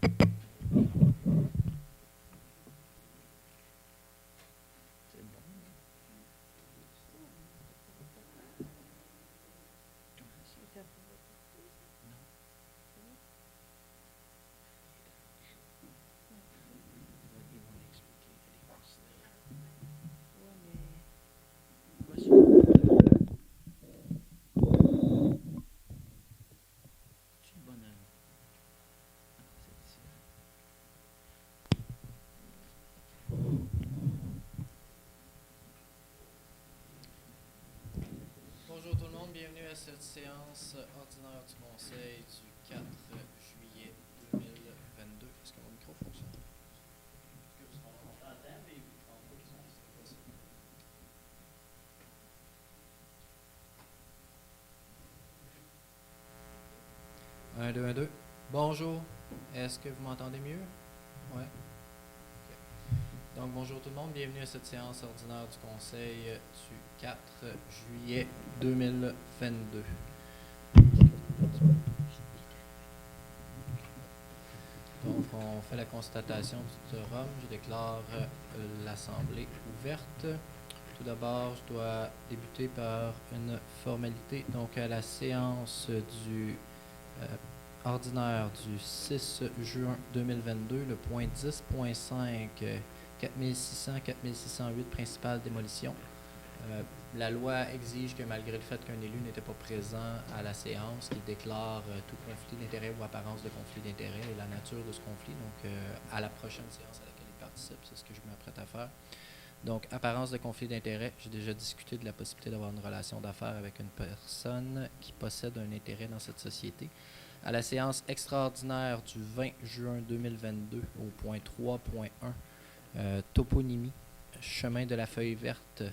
C'est bon. Non. Ils vont l'expliquer. Les considérables. Quoi ça? C'est une bonne année. Ah, c'est ici. Bonjour tout le monde, bienvenue à cette séance ordinaire du Conseil du 4 juillet 2022. Est-ce que mon micro fonctionne? Est-ce que vous m'entendez, mais je pense pas qu'ils sont possible. 1, 2, 1, 2. Bonjour, est-ce que vous m'entendez mieux? Ouais. Ok. Donc bonjour tout le monde, bienvenue à cette séance ordinaire du Conseil du 4 juillet 2022. Donc, on fait la constatation du quorum. Je déclare l'Assemblée ouverte. Tout d'abord, je dois débuter par une formalité. Donc, à la séance du ordinaire du 6 juin 2022, le point 10.5, 4600-4608, principale démolition. La loi exige que malgré le fait qu'un élu n'était pas présent à la séance, qu'il déclare tout conflit d'intérêt ou apparence de conflit d'intérêt et la nature de ce conflit. Donc, à la prochaine séance à laquelle il participe, c'est ce que je m'apprête à faire. Donc, apparence de conflit d'intérêt, j'ai déjà discuté de la possibilité d'avoir une relation d'affaires avec une personne qui possède un intérêt dans cette société. À la séance extraordinaire du 20 juin 2022, au point 3.1, toponymie, chemin de la feuille verte,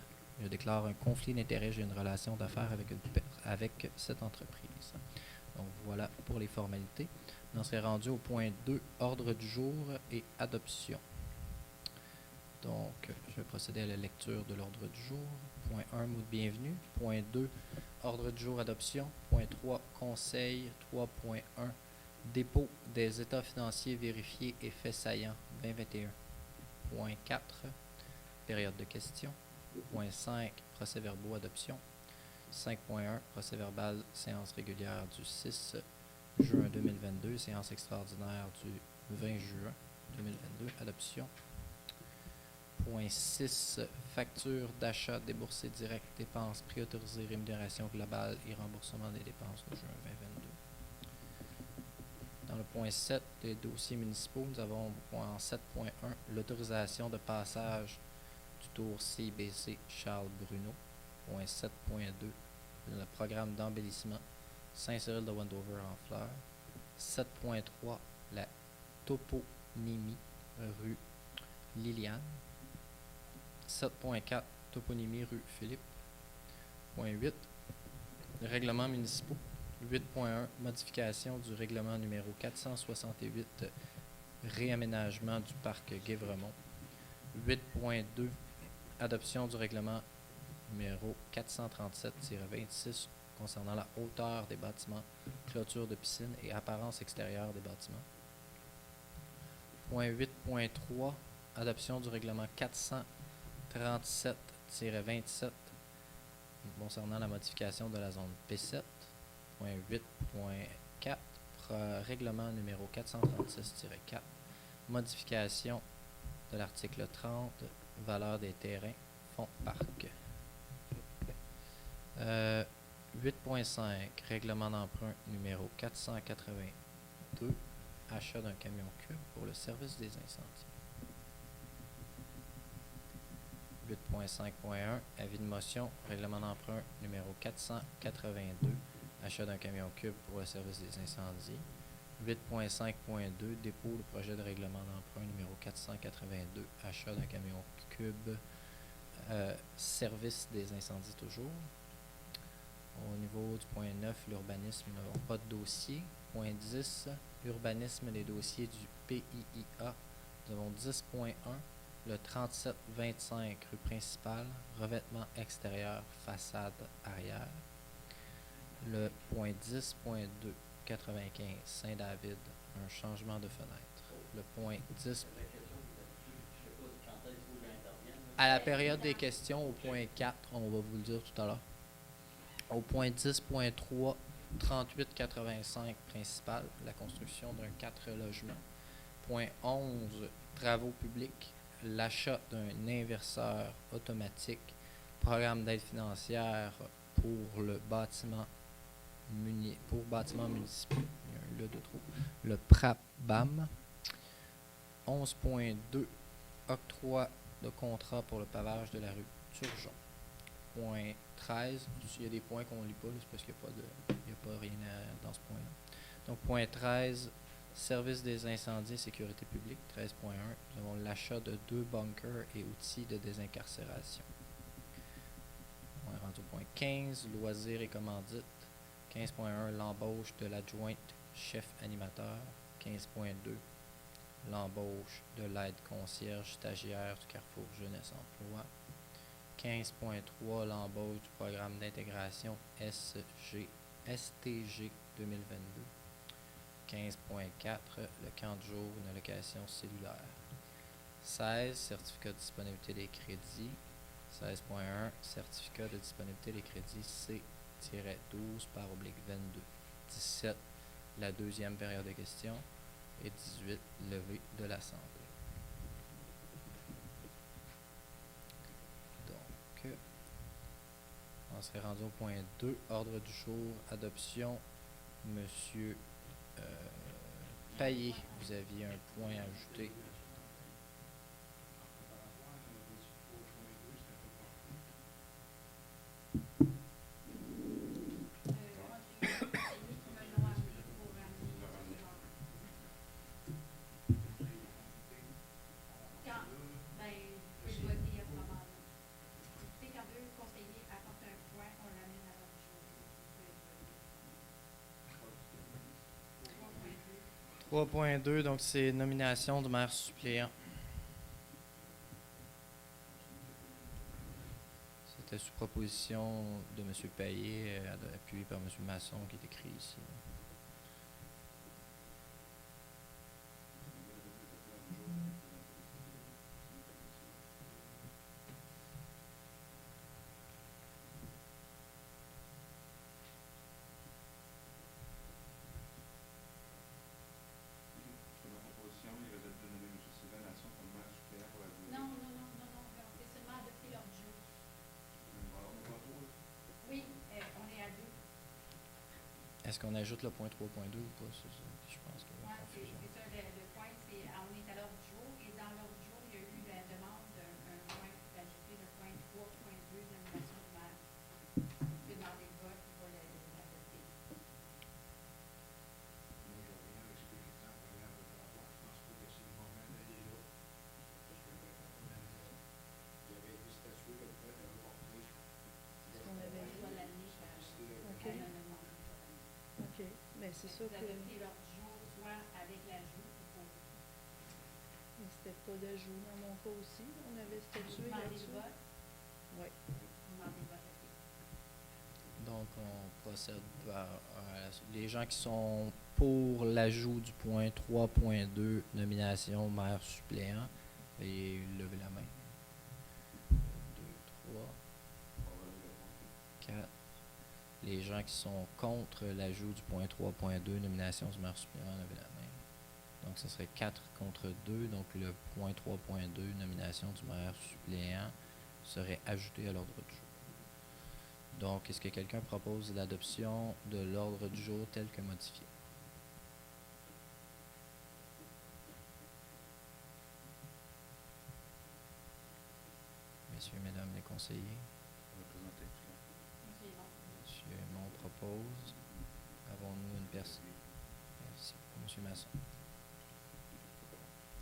je déclare un conflit d'intérêt, j'ai une relation d'affaires avec cette entreprise. Donc voilà pour les formalités. On en serait rendu au point 2, ordre du jour et adoption. Donc, je vais procéder à la lecture de l'ordre du jour. Point 1, mot de bienvenue. Point 2, ordre du jour, adoption. Point 3, conseil. 3.1, dépôt des états financiers vérifiés et faits saillants 2021. Point 4, période de questions. Point 5, procès-verbaux, adoption. 5.1, procès-verbal, séance régulière du 6 juin 2022, séance extraordinaire du 20 juin 2022, adoption. Point 6, facture d'achat déboursé direct, dépenses préautorisées, rémunération globale et remboursement des dépenses de juin 2022. Dans le point 7 des dossiers municipaux, nous avons en 7.1 l'autorisation de passage du tour CIBC Charles Bruno. Point 7.2, le programme d'embellissement Saint-Cyril de Wendover en fleurs. 7.3, la toponymie rue Liliane. 7.4, toponymie rue Philippe. Point 8, règlements municipaux. 8.1, modification du règlement numéro 468, réaménagement du parc Guévremont. 8.2, adoption du règlement numéro 437-26 concernant la hauteur des bâtiments, clôture de piscine et apparence extérieure des bâtiments. Point 8.3, adoption du règlement 437-27 concernant la modification de la zone P7. Point 8.4, règlement numéro 436-4, modification de l'article 30, valeur des terrains, fonds parc. 8.5, règlement d'emprunt numéro 482, achat d'un camion cube pour le service des incendies. 8.5.1, avis de motion, règlement d'emprunt numéro 482, achat d'un camion cube pour le service des incendies. 8.5.2, dépôt du projet de règlement d'emprunt numéro 482, achat d'un camion cube, service des incendies toujours. Au niveau du point 9, l'urbanisme, nous n'avons pas de dossier. Point 10, urbanisme des dossiers du PIIA. Nous avons 10.1, le 3725 rue principale, revêtement extérieur, façade arrière. Le point 10.2, 95 Saint-David, un changement de fenêtre. le point 10. La question, je sais pas quand est-ce que j'intervienne. À la période des questions, au point 4, on va vous le dire tout à l'heure. Au point 10.3, 3885 principal, la construction d'un 4 logements. Point 11, travaux publics, l'achat d'un inverseur automatique, programme d'aide financière pour le bâtiment municipaux. Il y a un le de trop. Le PRAP-BAM. 11.2, octroi de contrat pour le pavage de la rue Turgeon. Point 13, s'il y a des points qu'on ne lit pas, là, c'est parce qu'il n'y a pas rien dans ce point-là. Donc, point 13, service des incendies et sécurité publique. 13.1, nous avons l'achat de 2 bunkers et outils de désincarcération. On est rendu au point 15, loisirs et commandites. 15.1, l'embauche de l'adjointe chef animateur. 15.2, l'embauche de l'aide concierge stagiaire du Carrefour Jeunesse Emploi. 15.3, l'embauche du programme d'intégration STG 2022. 15.4, le camp de jour, une allocation cellulaire. 16, certificat de disponibilité des crédits. 16.1, certificat de disponibilité des crédits C-12/22. 17, la deuxième période de questions. Et 18, levée de l'Assemblée. Donc, on serait rendu au point 2, ordre du jour, adoption. Monsieur Payet, vous aviez un point à ajouter. « 3.2, donc c'est nomination du maire suppléant. C'était sous proposition de M. Payet, appuyé par M. Masson, qui est écrit ici. Est-ce qu'on ajoute le point 3.2 ou pas? Je pense qu'il y a une confusion. C'est ça, le point, c'est on est à l'ordre du jour et dans l'ordre du jour, il y a eu la demande d'un point d'ajouter le point 3.2 de nomination du maire. On peut demander le vote pour l'adopter. Moi, je reviens avec ce que j'ai dit en première de rapport. Je pense pas que c'est le moment d'aller là. Parce que il avait été statué le fait de reporter. On avait dit à l'année, OK. OK. Mais c'est sûr vous que adoptez l'ordre du jour, soit avec l'ajout ou pour mais c'était pas d'ajout dans mon cas aussi. On avait statué demander là-dessus. le vote. Oui. Demander le vote, OK. Donc, on procède par les gens qui sont pour l'ajout du point 3.2, nomination maire suppléant, veuillez lever la main. 2, 3, 4. Les gens qui sont contre l'ajout du point 3.2, nomination du maire suppléant, levez la main. Donc, ce serait 4 contre 2. Donc, le point 3.2, nomination du maire suppléant, serait ajouté à l'ordre du jour. Donc, est-ce que quelqu'un propose l'adoption de l'ordre du jour tel que modifié? Messieurs, mesdames les conseillers. Monsieur Aymon propose. Avons-nous une personne? Merci. Monsieur Masson.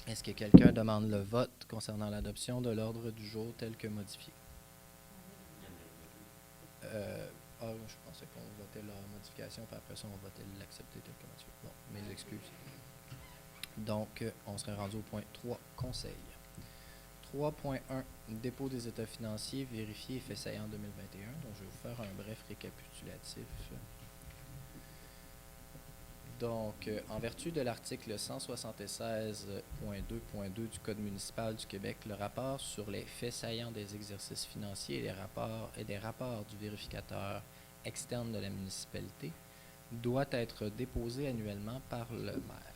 Est-ce que quelqu'un demande le vote concernant l'adoption de l'ordre du jour tel que modifié? Je pensais qu'on votait la modification, puis après ça, on votait l'accepter tel que modifié. Bon, mes excuses. Donc, on serait rendu au point 3, conseil. 3.1, dépôt des états financiers vérifiés et fait saillant 2021. Donc, je vais vous faire un bref récapitulatif. Donc, en vertu de l'article 176.2.2 du Code municipal du Québec, le rapport sur les faits saillants des exercices financiers et des rapports du vérificateur externe de la municipalité doit être déposé annuellement par le maire.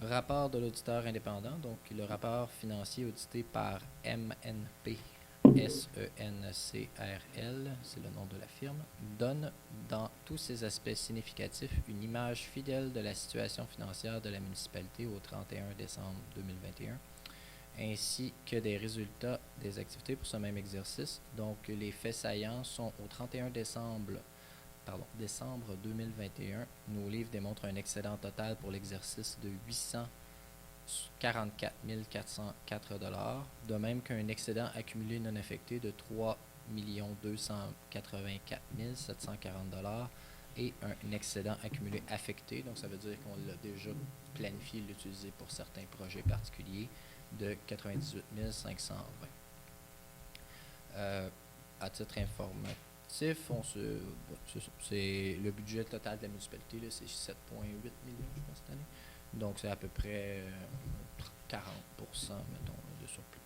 Rapport de l'auditeur indépendant, donc le rapport financier audité par MNP SENCRL, c'est le nom de la firme, donne dans tous ses aspects significatifs une image fidèle de la situation financière de la municipalité au 31 décembre 2021, ainsi que des résultats des activités pour ce même exercice. Donc, les faits saillants sont au 31 décembre 2021. Nos livres démontrent un excédent total pour l'exercice de 844 404 $, de même qu'un excédent accumulé non affecté de 3 284 740 $ et un excédent accumulé affecté, donc ça veut dire qu'on l'a déjà planifié l'utiliser pour certains projets particuliers, de 98 520. À titre informatif, c'est le budget total de la municipalité, là, c'est 7,8 millions, je pense, cette année. Donc, c'est à peu près 40%, mettons, de surplus.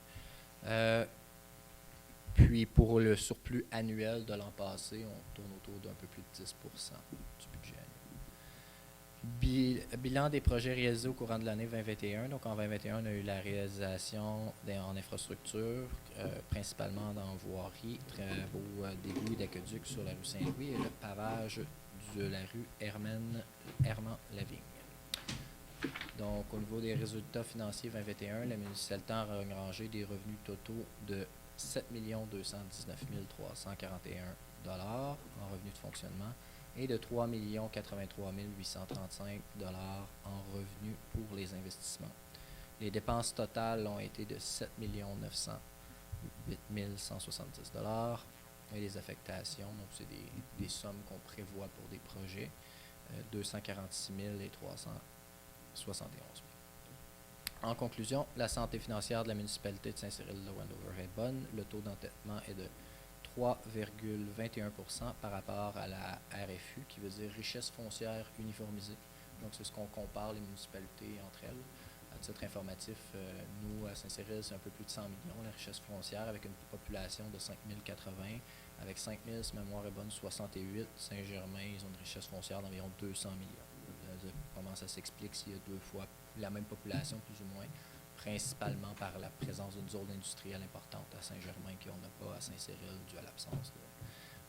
Puis, pour le surplus annuel de l'an passé, on tourne autour d'un peu plus de 10% du budget annuel. Bilan des projets réalisés au courant de l'année 2021. Donc, en 2021, on a eu la réalisation en infrastructure, principalement dans voirie, travaux d'égouts et d'aqueduc sur la rue Saint-Louis et le pavage de la rue Herman-Lavigne. Donc, au niveau des résultats financiers 2021, la municipalité a engrangé des revenus totaux de 7 219 341 $ en revenus de fonctionnement et de 3 83 835 $ en revenus pour les investissements. Les dépenses totales ont été de 7 908 170 $ et les affectations, donc c'est des sommes qu'on prévoit pour des projets, 246 371 $. En conclusion, la santé financière de la municipalité de Saint-Cyril-de-Wendover est bonne. Le taux d'endettement est de 3,21% par rapport à la RFU, qui veut dire richesse foncière uniformisée. Donc, c'est ce qu'on compare les municipalités entre elles. À titre informatif, nous, à Saint-Cyril, c'est un peu plus de 100 millions, la richesse foncière, avec une population de 5 080. Avec 5 000, si ma mémoire est bonne, 68. Saint-Germain, ils ont une richesse foncière d'environ 200 millions. Comment ça s'explique s'il y a deux fois la même population, plus ou moins, principalement par la présence d'une zone industrielle importante à Saint-Germain qu'on n'a pas à Saint-Cyril dû à l'absence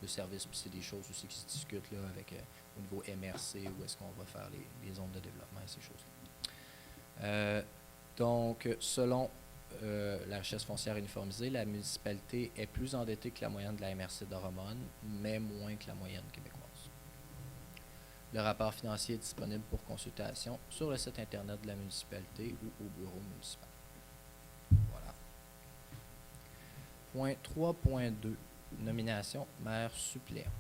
de services. Puis c'est des choses aussi qui se discutent là, avec au niveau MRC, où est-ce qu'on va faire les zones de développement et ces choses-là. Donc, selon la richesse foncière uniformisée, la municipalité est plus endettée que la moyenne de la MRC de Romane, mais moins que la moyenne québécoise. Le rapport financier est disponible pour consultation sur le site Internet de la municipalité ou au bureau municipal. Voilà. Point 3.2. Nomination maire suppléant.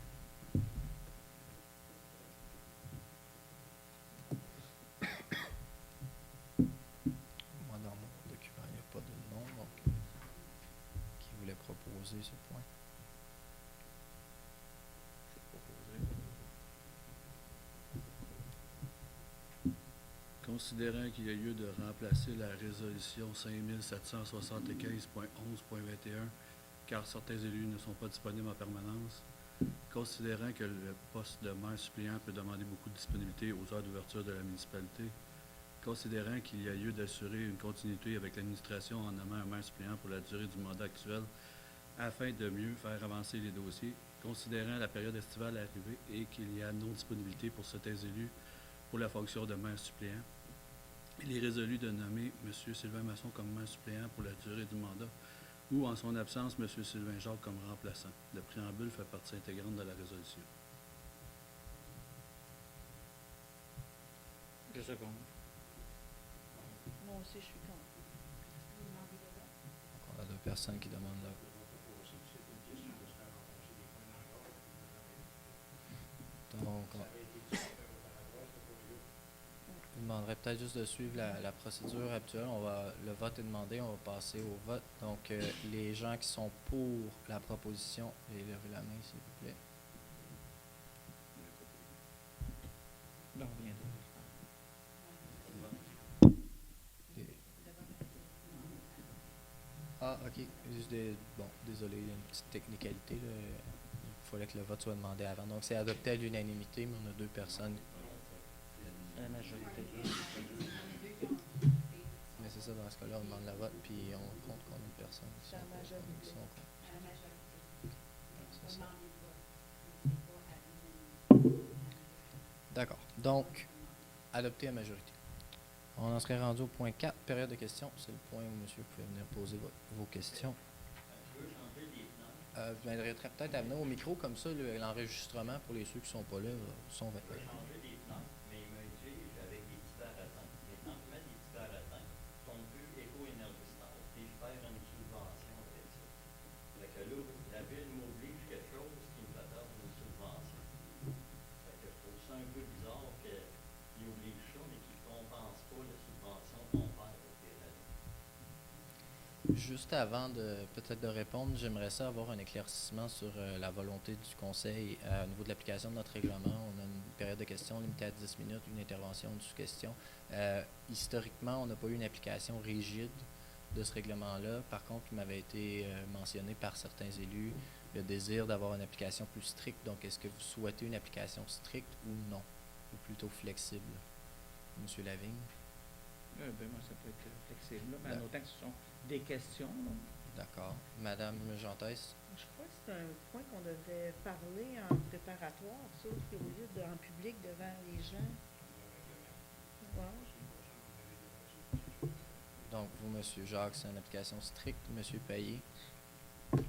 Moi, dans mon document, il n'y a pas de nom, donc qui voulait proposer ce point? Considérant qu'il y a lieu de remplacer la résolution 5775.11.21, car certains élus ne sont pas disponibles en permanence, considérant que le poste de maire suppléant peut demander beaucoup de disponibilité aux heures d'ouverture de la municipalité, considérant qu'il y a lieu d'assurer une continuité avec l'administration en nommant un maire suppléant pour la durée du mandat actuel, afin de mieux faire avancer les dossiers, considérant la période estivale arrivée et qu'il y a non-disponibilité pour certains élus pour la fonction de maire suppléant, il est résolu de nommer M. Sylvain Masson comme maire suppléant pour la durée du mandat ou, en son absence, M. Sylvain Jacques comme remplaçant. Le préambule fait partie intégrante de la résolution. Je sais pas. Moi aussi, je suis contre. Vous demandez le vote. Donc, on a deux personnes qui demandent là. Donc, je demanderais peut-être juste de suivre la procédure habituelle. Le vote est demandé, on va passer au vote. Donc, les gens qui sont pour la proposition, levez la main, s'il vous plaît. Non, on vient de- Ah, ok. Bon, désolé, il y a une petite technicalité, là. Il fallait que le vote soit demandé avant. Donc, c'est adopté à l'unanimité, mais on a 2 personnes. à la majorité. Mais c'est ça, dans ce cas-là, on demande le vote, puis on compte combien de personnes qui C'est à sont la pour, majorité. qui sont contre. À la majorité. C'est On ça. demande les votes. C'est pas à l'unanimité. D'accord. Donc, adopté à majorité. On en serait rendu au point 4, période de questions. C'est le point où monsieur vous pouvez venir poser vos questions. Tu veux changer les plans? Vous m'aiderez peut-être à venir au micro, comme ça, l'enregistrement pour les ceux qui ne sont pas là, son va Je veux changer des plans, mais il m'a dit avec des petits baratins. Mais quand je mets des petits baratins, ils sont plus éco-énergistants. Et je perds une subvention avec ça. Fait que là, la ville m'oblige quelque chose qui me fait perdre une subvention. Fait que je trouve ça un peu bizarre qu'ils obligent ça, mais qu'ils ne compensent pas la subvention qu'on perd au PRL. Juste avant peut-être de répondre, j'aimerais ça avoir un éclaircissement sur la volonté du Conseil au niveau de l'application de notre règlement. On a une période de questions limitée à 10 minutes, une intervention, une sous-question. Historiquement, on n'a pas eu une application rigide de ce règlement-là. Par contre, il m'avait été mentionné par certains élus le désir d'avoir une application plus stricte. Donc, est-ce que vous souhaitez une application stricte ou non, ou plutôt flexible? Monsieur Lavigne? Ben, moi, ça peut être flexible, là, mais en Ben. autant que ce sont des questions. là. D'accord. Madame Gentès? Je crois que c'est un point qu'on devrait parler en préparatoire, ça, puis au lieu en public devant les gens. Ouais. Donc, vous, Monsieur Jacques, c'est une application stricte. Monsieur Payet? On vous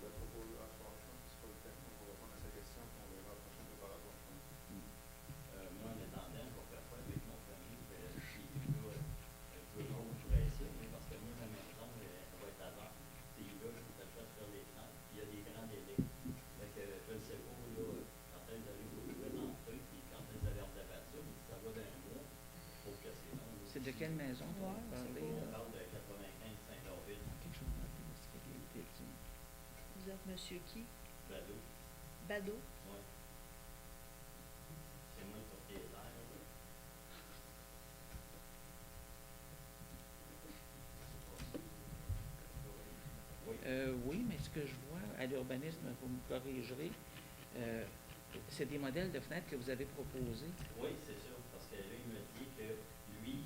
a proposé à soir, je pense que c'est pas le thème, on va répondre à sa question, puis on verra la prochaine préparatoire, je pense. Moi, en attendant, je vais faire quoi avec mon famille? Si là, je veux pas que je reste ici, mais parce que moi, ma maison, elle va être avant. Puis là, je vais faire faire les plans, puis il y a des grands délais. Fait que je ne sais pas, là, quand est-ce que vous allez présenter, puis quand est-ce que vous allez redebattre ça, mais si ça va d'un mois, je trouve que c'est long. C'est de quelle maison qu'on Ouais, va parler? On là? parle de 95 Saint-David, Quelque chose de plus, c'est quelque chose de- Vous êtes monsieur qui? Bado. Bado? Ouais. C'est moi le propriétaire. là. Oui. Oui, mais ce que je vois à l'urbanisme, vous me corrigerez, c'est des modèles de fenêtres que vous avez proposés. Oui, c'est sûr, parce que là, il me dit que lui,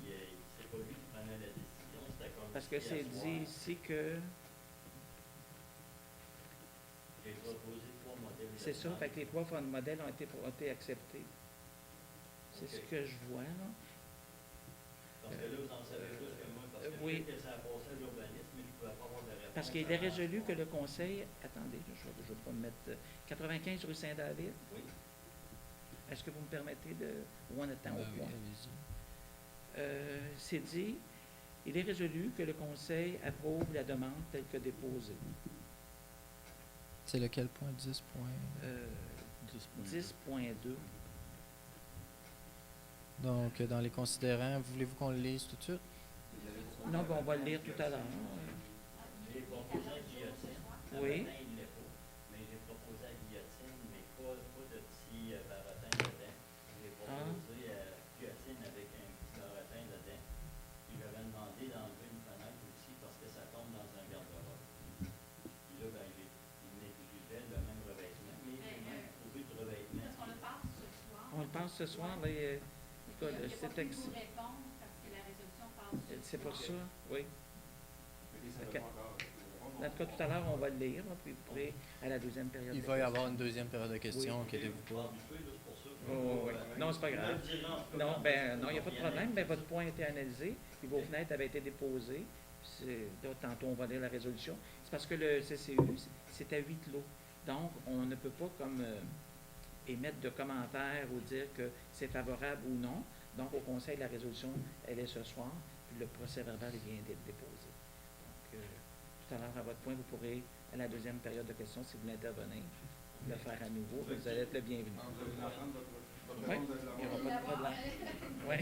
c'est pas lui qui prenait la décision, c'était comme Parce que si à c'est soir, dit ici que j'ai proposé 3 modèles. de c'est ça, fenêtres. fait que les 3 modèles ont été acceptés. C'est ce Ok. que je vois, là. Parce que là, vous en savez plus que moi, parce que oui. je sais que ça a passé à l'urbanisme, mais je ne pouvais pas avoir de réponse. Parce qu'il est avant résolu ce que le soir. conseil, attendez, là, je ne vais pas me mettre 95 rue Saint-David. Oui, Est-ce que vous me permettez de ou on attend au Oui, point? allez-y. C'est dit, il est résolu que le conseil approuve la demande telle que déposée. C'est lequel point 10 point? 10.2. Donc, dans les considérants, voulez-vous qu'on le lise tout de suite? Non, ben, on va le lire tout à l'heure. j'ai proposé à Guillotine. Oui. Baratin, il l'est pas. Mais j'ai proposé à Guillotine, mais pas de petit baratin dedans. J'ai proposé à Guillotine avec un petit baratin dedans. Puis j'avais demandé d'enlever une fenêtre aussi parce que ça tombe dans un garde-robe. Puis là, ben, il m'exigeait le même revêtement, mais j'ai même trouvé de revêtement. Parce qu'on le passe ce soir. On le pense ce soir, là, Il écoute, n'y a c'est pas pu vous répondre parce que la résolution passe ce soir. c'est pour ça, oui. Mais ça Ok. va pas encore, En tout cas, tout à l'heure, on va le lire, là, puis vous pourrez, à la deuxième période. Il de va y questions. avoir une deuxième période de questions, Oui. inquiétez-vous pas. Habitué, là, c'est pour ça. Oui, oui, oui. Non, c'est pas grave. Non, ben, non, il n'y a pas de problème. Ben, votre point a été analysé, puis vos fenêtres avaient été déposées. Là, tantôt, on va lire la résolution. C'est parce que le CCU, c'est à 8 lots. Donc, on ne peut pas comme émettre de commentaires ou dire que c'est favorable ou non. Donc, au conseil, la résolution, elle est ce soir, puis le procès-verbal vient d'être déposé. Donc, tout à l'heure, à votre point, vous pourrez, à la deuxième période de questions, si vous voulez intervenir, le faire à nouveau. Vous allez être le bienvenu. Quand vous allez entendre votre Oui, réponse, vous allez il n'y l'avoir. aura pas de problème. Oui.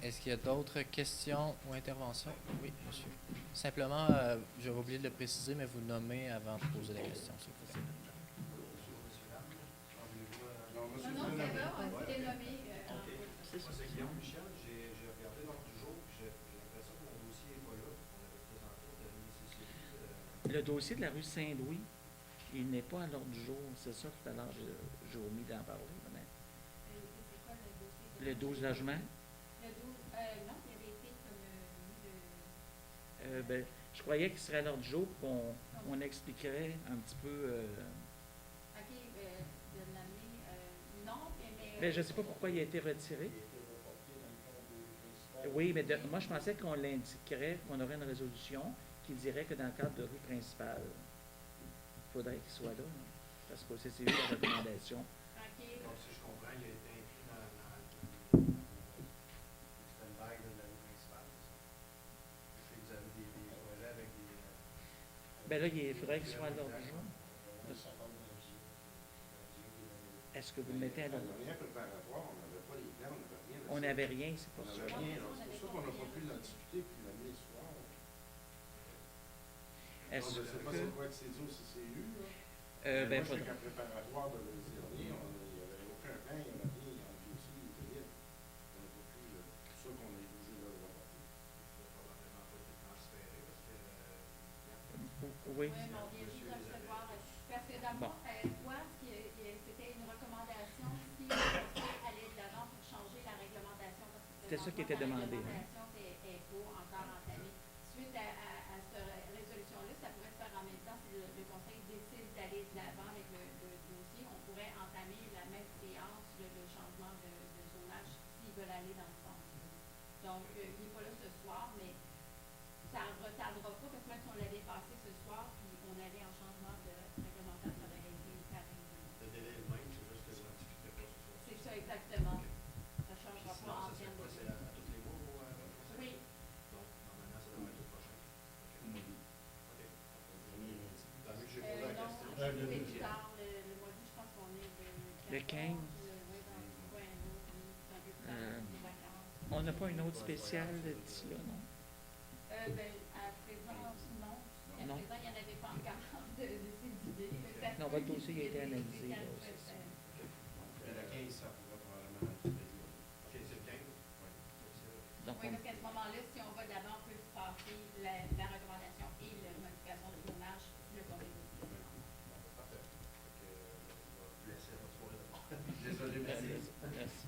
Est-ce qu'il y a d'autres questions ou interventions? Oui, monsieur. Simplement, j'avais oublié de le préciser, mais vous nommez avant de poser la question, s'il vous plaît. monsieur Non, vous c'est avez là, nommé. c'était nommé en Ok. route. C'est Moi, ça. c'est Guillaume Michel. J'ai regardé l'ordre du jour, puis j'ai l'impression que mon dossier n'est pas là. On l'avait présenté au dernier CCI. Le dossier de la rue Saint-Louis, il n'est pas à l'ordre du jour. C'est ça, tout à l'heure, j'ai omis d'en parler. Mais C'est quoi le dossier? le 12 logements, Le 12, non, il avait été comme mis le... ben, je croyais qu'il serait à l'ordre du jour, qu'on on expliquerait un petit peu. OK, de l'année, non, mais... Mais je ne sais pas pourquoi il a été retiré. Il a été reporté dans le cadre de principal. Oui, mais moi, je pensais qu'on l'indiquerait, qu'on aurait une résolution qui dirait que dans le cadre de rue principale, il faudrait qu'il soit là. Hein, parce que c'est la recommandation. OK, Donc, si je comprends, il a été inclus dans le stand-by de la rue principale. Je sais que vous avez des projets avec des... Ben là, il faudrait qu'il soit à l'ordre du jour. Est-ce que vous le mettez à On l'ordre? n'avait rien préparatoire, on n'avait pas les plans, on n'avait rien. On n'avait rien, c'est On pour ça. n'avait rien, alors c'est pour ça qu'on n'a pas pu l'en discuter puis l'amener ce soir. Est-ce Donc, je ne sais pas que. c'est quoi que c'est dit au CCU, là. Ben, moi, je sais faudrait. qu'en préparatoire de le dernier, il n'y avait aucun plan, il n'y avait rien, en dossier, il était libre. On n'a pas pu, c'est sûr qu'on est obligé de le reporter. Il n'a probablement pas été transféré parce que... Oui. mais on vient juste de le recevoir. Parce que dans le fond, toi, c'était une recommandation si le conseil allait de l'avant pour changer la réglementation. Parce que C'était ça qui était demandé, hein. La réglementation est pas encore entamée. Suite à cette résolution-là, ça pourrait se faire en même temps si le conseil décide d'aller de l'avant avec le dossier. On pourrait entamer la même séance, le changement de zonage, s'ils veulent aller dans ce sens. Donc, il n'est pas là ce soir, mais ça ne retardera pas, parce que même si on l'avait passé ce soir, puis on allait en changement de réglementaire, ça aurait été pareil. Le délai est le même, c'est juste que je n'en discuterai pas ce soir. C'est ça, exactement. Ça ne Puis changera sinon, pas en ça serait termes quoi? de... C'est à tous les mois au conseil? Oui, Donc, normalement, ça devrait être au prochain. OK. OK. Tant mieux que j'ai posé la non, question. je trouvais plus tard, le mois d'août, je pense qu'on est Le 15. Oui, dans ce coin-là, oui, c'est un peu plus tard, les vacances. On n'a pas une autre spéciale d'ici là, non? À présent, non. À Non. présent, il n'y en avait pas encore de ces idées. Non, votre dossier a été analysé, là, c'est ça. Et le 15, ça pourrait probablement être fait. OK, c'est le 15? Oui. Donc, Oui, parce qu'à ce moment-là, si on va d'avant, on peut passer la recommandation et la modification du zonage, le conseil décide. Parfait. Donc, je vais vous laisser votre soirée d'abord. Désolé, merci. Merci.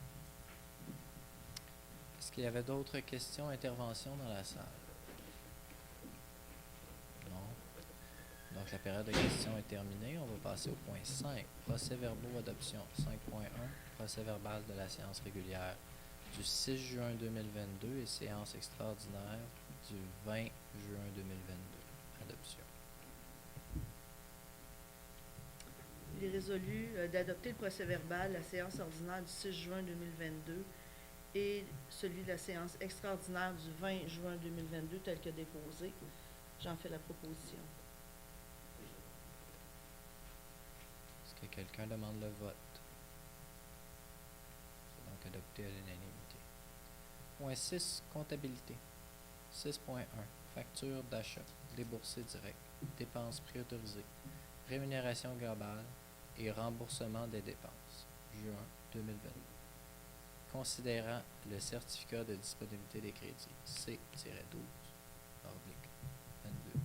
Est-ce qu'il y avait d'autres questions, interventions dans la salle? Non. Donc, la période de questions est terminée. On va passer au point 5. Procès-verbaux adoption. 5.1. Procès-verbal de la séance régulière du 6 juin 2022 et séance extraordinaire du 20 juin 2022. Adoption. Il est résolu d'adopter le procès-verbal de la séance ordinaire du 6 juin 2022 et celui de la séance extraordinaire du 20 juin 2022 tel que déposé. J'en fais la proposition. Est-ce que quelqu'un demande le vote? C'est donc adopté à l'unanimité. Point 6. Comptabilité. 6.1. Facture d'achat. Déboursé direct. Dépenses préautorisées. Rémunération globale et remboursement des dépenses. Juin 2022. Considérant le certificat de disponibilité des crédits. C-12. Oblique 22.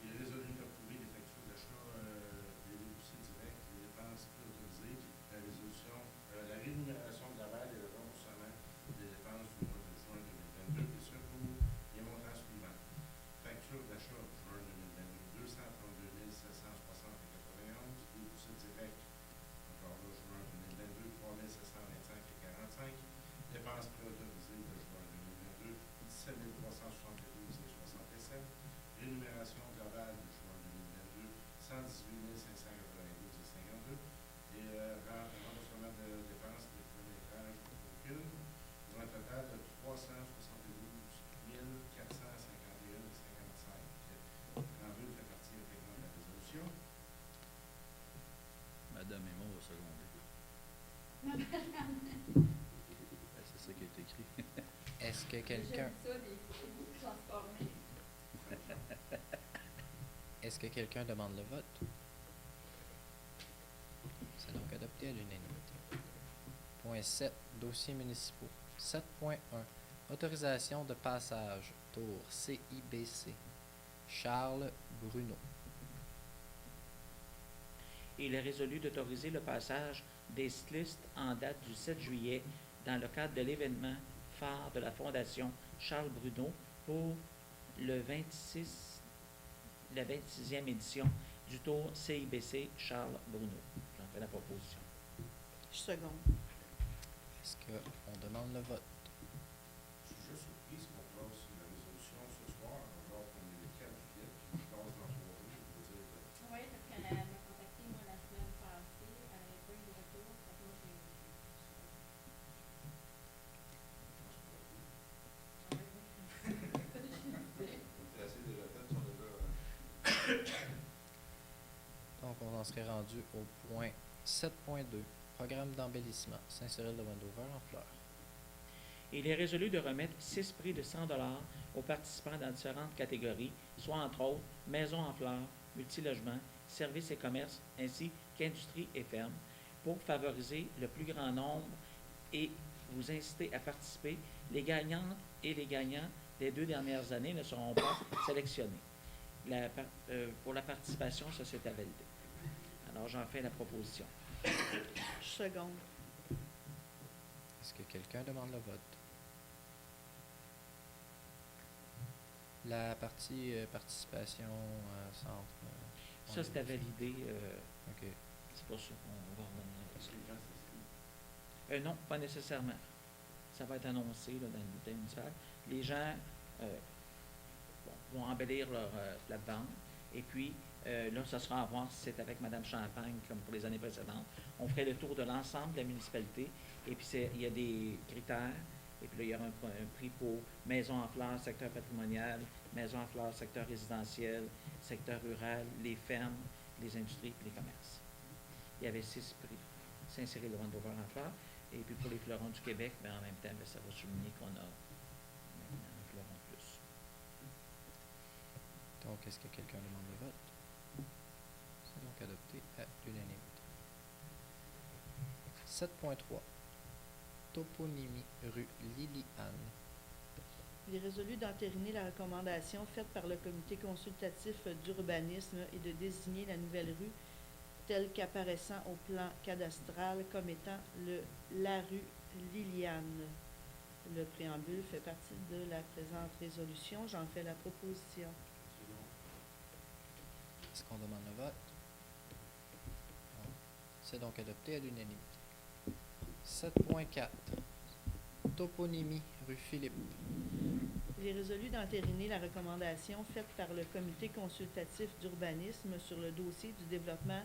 Il est résolu d'approuver les factures d'achat, les déboursés directs, les dépenses préautorisées, la résolution, la rémunération globale et le remboursement des dépenses du mois de juin 2022, et ce pour les montants suivants. Facture d'achat juin 2022, 232 760,91, déboursés directs, encore là, juin 2022, 3 725,45, dépenses préautorisées de juin 2022, 17 372,67, rémunération globale de juin 2022, 118 592,52 et remboursement de dépenses de kilométrage aucune, pour un total de 372 451,55. En vue fait partie intégrante de la résolution. Madame et moi, on va seconder. C'est ça qui est écrit. Est-ce que quelqu'un... J'aime ça, des transformés. Est-ce que quelqu'un demande le vote? C'est donc adopté à l'unanimité. Point 7. Dossiers municipaux. 7.1. Autorisation de passage. Tour CIBC. Charles Bruno. Il est résolu d'autoriser le passage des cyclistes en date du 7 juillet dans le cadre de l'événement phare de la Fondation Charles Bruno pour la 26e édition du Tour CIBC Charles Bruno. J'en fais la proposition. Je seconde. Est-ce qu'on demande le vote? Je suis juste surprise qu'on passe la résolution ce soir, alors qu'on est le 4 juillet, puis on passe dans 3 jours. Je veux dire, Oui, parce qu'elle m'a contacté, moi, la semaine passée. Elle n'avait pas eu de retour. Fait que moi, j'ai. c'est assez déjà fait, on est là. Donc, on en serait rendu au point 7.2. Programme d'embellissement. Saint-Cyril de Wendover en fleurs. Il est résolu de remettre 6 prix de 100 aux participants dans différentes catégories, soit entre autres maisons en fleurs, multilogement, services et commerces, ainsi qu'industrie et fermes, pour favoriser le plus grand nombre et vous inciter à participer. Les gagnantes et les gagnants des 2 dernières années ne seront pas sélectionnés. Pour la participation, ça s'est à valider. Alors, j'en fais la proposition. Je seconde. Est-ce que quelqu'un demande le vote? La partie participation centre. Ça, c'est à valider. OK. C'est pas ça qu'on va revenir là-dessus. Non, pas nécessairement. Ça va être annoncé là, dans le bulletin municipal. Les gens vont embellir leur plate-bande. Et puis, là, ça sera à voir si c'est avec Mme Champagne, comme pour les années précédentes. On ferait le tour de l'ensemble de la municipalité. Et puis, il y a des critères. Et puis là, il y aura un prix pour maison en fleurs, secteur patrimonial, maison en fleurs, secteur résidentiel, secteur rural, les fermes, les industries et les commerces. Il y avait 6 prix. Saint-Cyril de Wendover en fleurs. Et puis pour les fleurons du Québec, mais en même temps, ça va souligner qu'on a maintenant un fleuron de plus. Donc, est-ce que quelqu'un demande le vote? C'est donc adopté à l'unanimité. 7.3. Toponymie rue Lily-Anne. Il est résolu d'entériner la recommandation faite par le comité consultatif d'urbanisme et de désigner la nouvelle rue telle qu'apparaissant au plan cadastral comme étant la rue Liliane. Le préambule fait partie de la présente résolution. J'en fais la proposition. Est-ce qu'on demande le vote? Non. C'est donc adopté à l'unanimité. 7.4. Toponymie rue Philippe. Il est résolu d'entériner la recommandation faite par le comité consultatif d'urbanisme sur le dossier du développement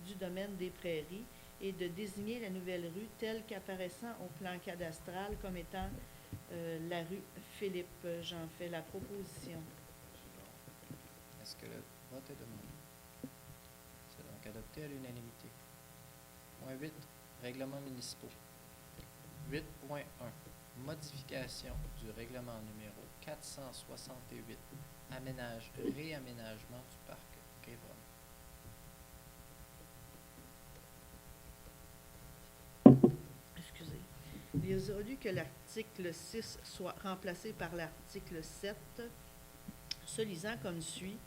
du domaine des prairies et de désigner la nouvelle rue telle qu'apparaissant au plan cadastral comme étant la rue Philippe. J'en fais la proposition. Est-ce que le vote est demandé? C'est donc adopté à l'unanimité. Point 8. Règlements municipaux. 8.1. Modification du règlement numéro 468. Réaménagement du parc Grévron. Excusez. Il est résolu que l'article 6 soit remplacé par l'article 7, se lisant comme suit.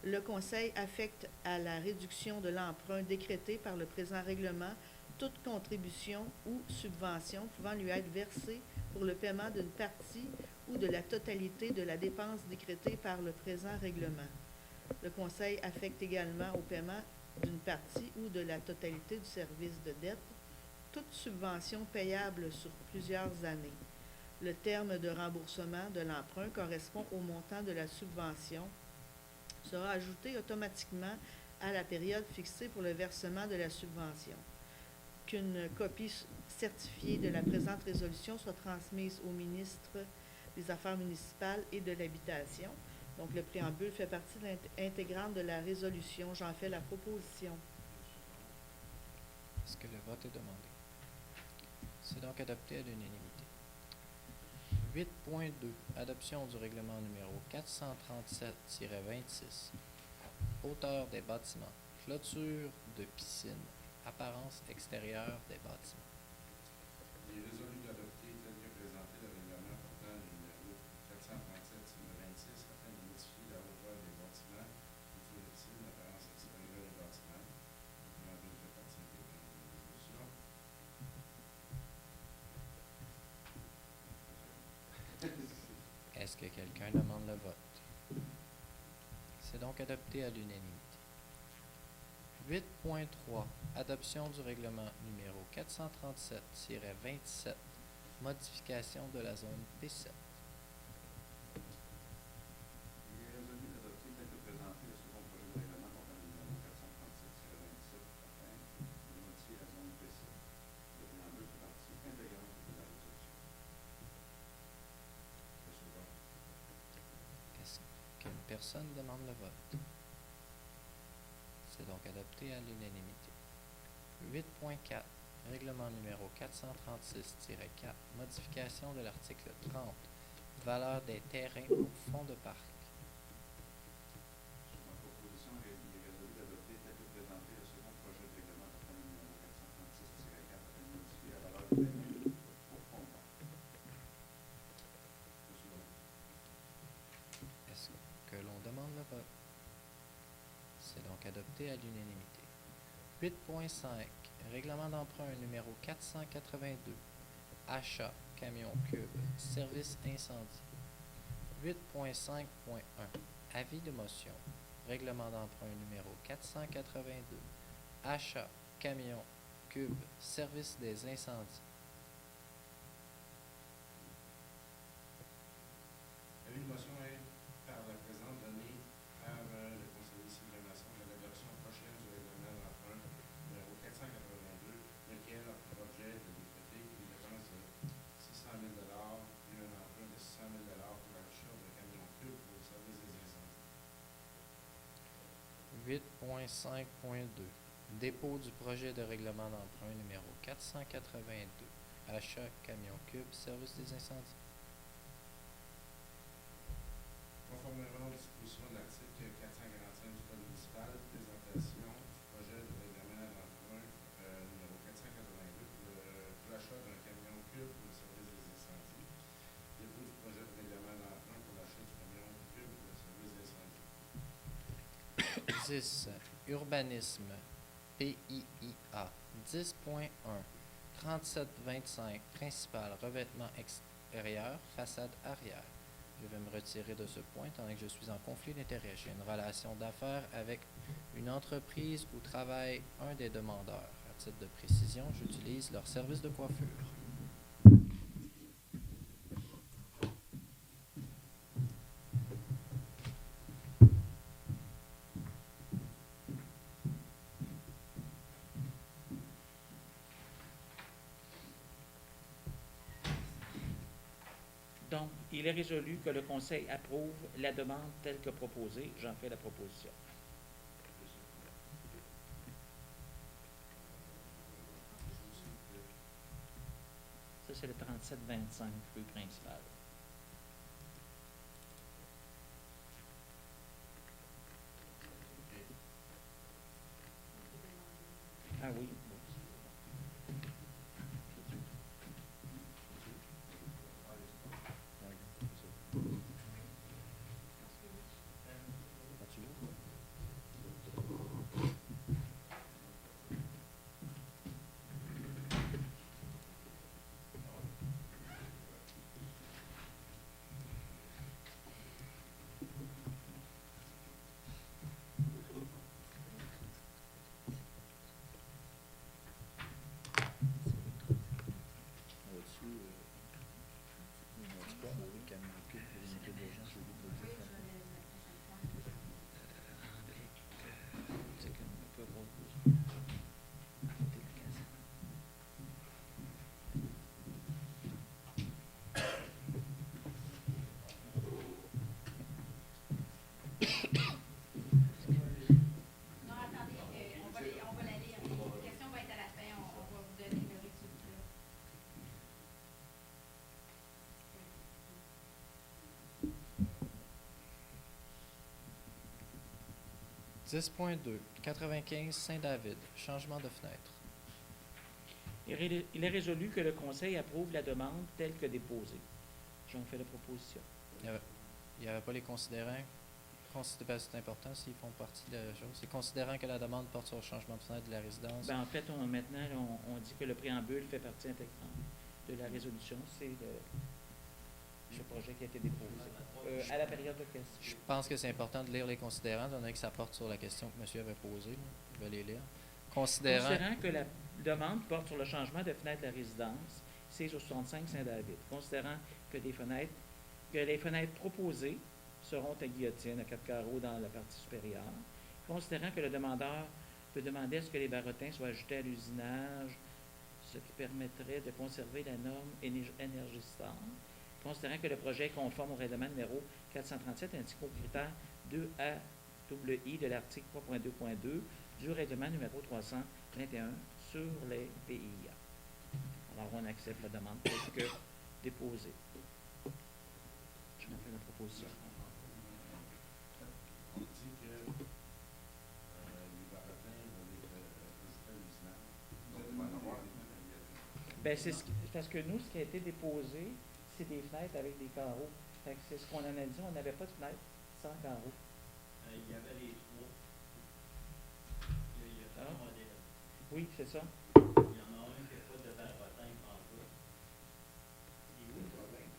Le Conseil affecte à la réduction de l'emprunt décrété par le présent règlement toute contribution ou subvention pouvant lui être versée pour le paiement d'une partie ou de la totalité de la dépense décrétée par le présent règlement. Le Conseil affecte également au paiement d'une partie ou de la totalité du service de dette toute subvention payable sur plusieurs années. Le terme de remboursement de l'emprunt correspond au montant de la subvention, sera ajouté automatiquement à la période fixée pour le versement de la subvention. Qu'une copie certifiée de la présente résolution soit transmise au ministre des Affaires municipales et de l'Habitation. Donc, le préambule fait partie intégrante de la résolution. J'en fais la proposition. Est-ce que le vote est demandé? C'est donc adopté à l'unanimité. 8.2. Adoption du règlement numéro 437-26. hauteur des bâtiments, clôture de piscine, apparence extérieure des bâtiments. Il est résolu d'adopter tel que présenté le règlement portant le numéro 437-26 afin de modifier la hauteur des bâtiments, clôture de piscine, apparence extérieure des bâtiments. Document 2 fait partie intégrante de la résolution. Est-ce que quelqu'un demande le vote? C'est donc adopté à l'unanimité. 8.3. Adoption du règlement numéro 437-27. Modification de la zone P7. Il est résolu d'adopter tel que présenté le second projet de règlement portant le numéro 437-27 afin de modifier la zone P7. Le document 2 fait partie intégrante de la résolution. Est-ce qu'une personne demande le vote? C'est donc adopté à l'unanimité. 8.4. Règlement numéro 436-4. Modification de l'article 30. Valeur des terrains au fond de parc. Sur ma proposition, il est résolu d'adopter tel que présenté le second projet de règlement portant le numéro 436-4 afin de modifier la valeur des terrains au fond de parc. Est-ce que l'on demande le vote? C'est donc adopté à l'unanimité. 8.5. Règlement d'emprunt numéro 482. Achat, camion cube, service incendie. 8.5.1. Avis de motion. Règlement d'emprunt numéro 482. Achat, camion cube, service des incendies. Avis de motion est par la présente donnée par le conseiller Sylvain Masson de l'adoption prochaine du règlement d'emprunt numéro 482, lequel a pour objet de décréter une dépense de 600 000 et un emprunt de 600 000 pour l'achat de camions cubes pour le service des incendies. 8.5.2. Dépôt du projet de règlement d'emprunt numéro 482. Achat, camion cube, service des incendies. Conformément aux dispositions de l'article 445 du Code municipal, présentation du projet de règlement d'emprunt numéro 482 pour l'achat d'un camion cube pour le service des incendies. Dépôt du projet de règlement d'emprunt pour l'achat du camion cube pour le service des incendies. 10. Urbanisme. PIIA. 10.1. 3725. Principal. Revêtement extérieur. Façade arrière. Je vais me retirer de ce point, étant donné que je suis en conflit d'intérêts. J'ai une relation d'affaires avec une entreprise où travaille un des demandeurs. À titre de précision, j'utilise leur service de coiffure. Donc, il est résolu que le Conseil approuve la demande telle que proposée. J'en fais la proposition. Ça, c'est le 3725, rue principale. Ah oui. Non, attendez, on va la lire. Les questions vont être à la fin. On va vous donner le résultat. 10.2, 95 Saint-David, changement de fenêtre. Il est résolu que le Conseil approuve la demande telle que déposée. J'en fais la proposition. Il n'y avait pas les considérants. C'est important s'ils font partie de la chose. C'est considérant que la demande porte sur le changement de fenêtre de la résidence. Ben, en fait, maintenant, on dit que le préambule fait partie intégrante de la résolution. C'est le projet qui a été déposé. À la période de Je question. pense que c'est important de lire les considérants, étant donné que ça porte sur la question que monsieur avait posée. Là. Je vais les lire. Considérant Que la demande porte sur le changement de fenêtre de la résidence, c'est au 65 Saint-David. Considérant que les fenêtres proposées seront à guillotine à 4 carreaux dans la partie supérieure. Considérant que le demandeur peut demander à ce que les barotins soient ajoutés à l'usinage, ce qui permettrait de conserver la norme Énergie-Star. Considérant que le projet est conforme au règlement numéro 437 ainsi qu'aux critères 2A de l'article 3.2.2 du règlement numéro 321 sur les PIA. Alors, on accepte la demande telle que déposée. Je m'en fais la proposition. On dit que les barotins vont être ajoutés à l'usinage. Donc, il va en avoir Ben, parce que nous, ce qui a été déposé, c'est des fenêtres avec des carreaux. Fait que c'est ce qu'on analysait, on n'avait pas de fenêtres sans carreaux. Il y avait les trois. Il y a Ah. un modèle. Oui, c'est ça. Il y en a un qui n'a pas de barotin en tout. Et où le problème?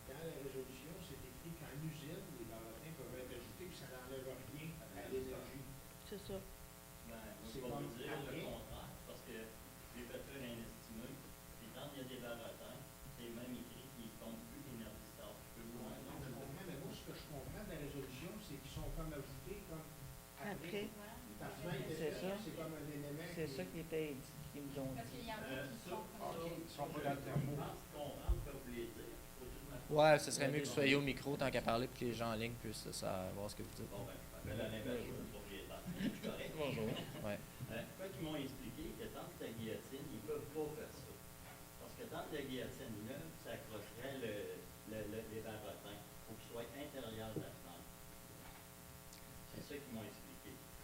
Dans la résolution, c'est écrit qu'en usine, les barotins peuvent être ajoutés, puis ça n'enlève rien à l'énergie. C'est ça. Ben, moi, je C'est vais comme vous dire le rien. contraire, parce que j'ai fait faire un estimé, puis quand il y a des barotins, c'est même écrit qu'ils ne comptent plus l'énergie star. Je peux vous Non, je montrer. comprends, mais moi, ce que je comprends de la résolution, c'est qu'ils sont comme ajoutés comme Après. Voilà. Ta fenêtre est C'est faite, ça. c'est comme un élément. C'est ça qui était dit, qu'ils nous ont Parce dit. qu'il y en a qui sont comme OK, ils sont pas dans le Je thermo. pense comprendre ce que vous voulez dire. Faut juste m'appeler. Ouais, ce serait mieux que vous soyez au micro tant qu'à parler pour que les gens en ligne puissent savoir ce que vous dites. Bon, ben, je m'appelle Alain Bergeau, le propriétaire. Je suis correct. Bonjour. Ouais. Quand ils m'ont expliqué que tant que la guillotine, ils ne peuvent pas faire ça. Parce que tant que la guillotine neuve, ça accrocherait les barotins. Il faut qu'ils soient intérieurs de la fenêtre. C'est ça qu'ils m'ont expliqué.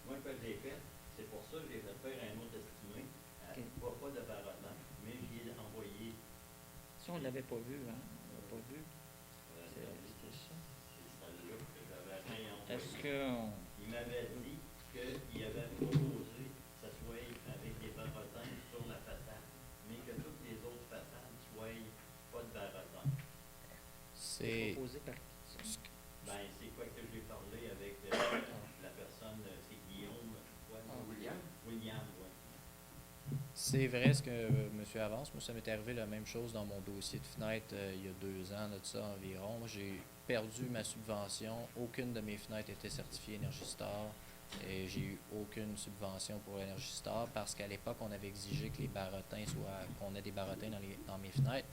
Moi, quand je l'ai fait, c'est pour ça que j'ai fait faire un autre estimé. Ok. Pas de barotin, mais j'y ai envoyé. Ça, on ne l'avait pas vu, hein? On l'a pas vu. C'est C'était ça. celle-là que j'avais réenvoyé. Est-ce qu'on... Il m'avait dit qu'il avait proposé que ça soit avec des barotins sur la façade, mais que toutes les autres façades soient pas de barotins. C'est proposé par qui, ça? Ben, c'est quoi que j'ai parlé avec la personne, c'est Guillaume, quoi? William? William, oui. C'est vrai ce que monsieur avance. Moi, ça m'est arrivé la même chose dans mon dossier de fenêtre il y a 2 ans, là, de ça environ. Moi, j'ai perdu ma subvention. Aucune de mes fenêtres était certifiée Énergie Star. Et j'ai eu aucune subvention pour l'Énergie Star parce qu'à l'époque, on avait exigé que les barotins qu'on ait des barotins dans mes fenêtres.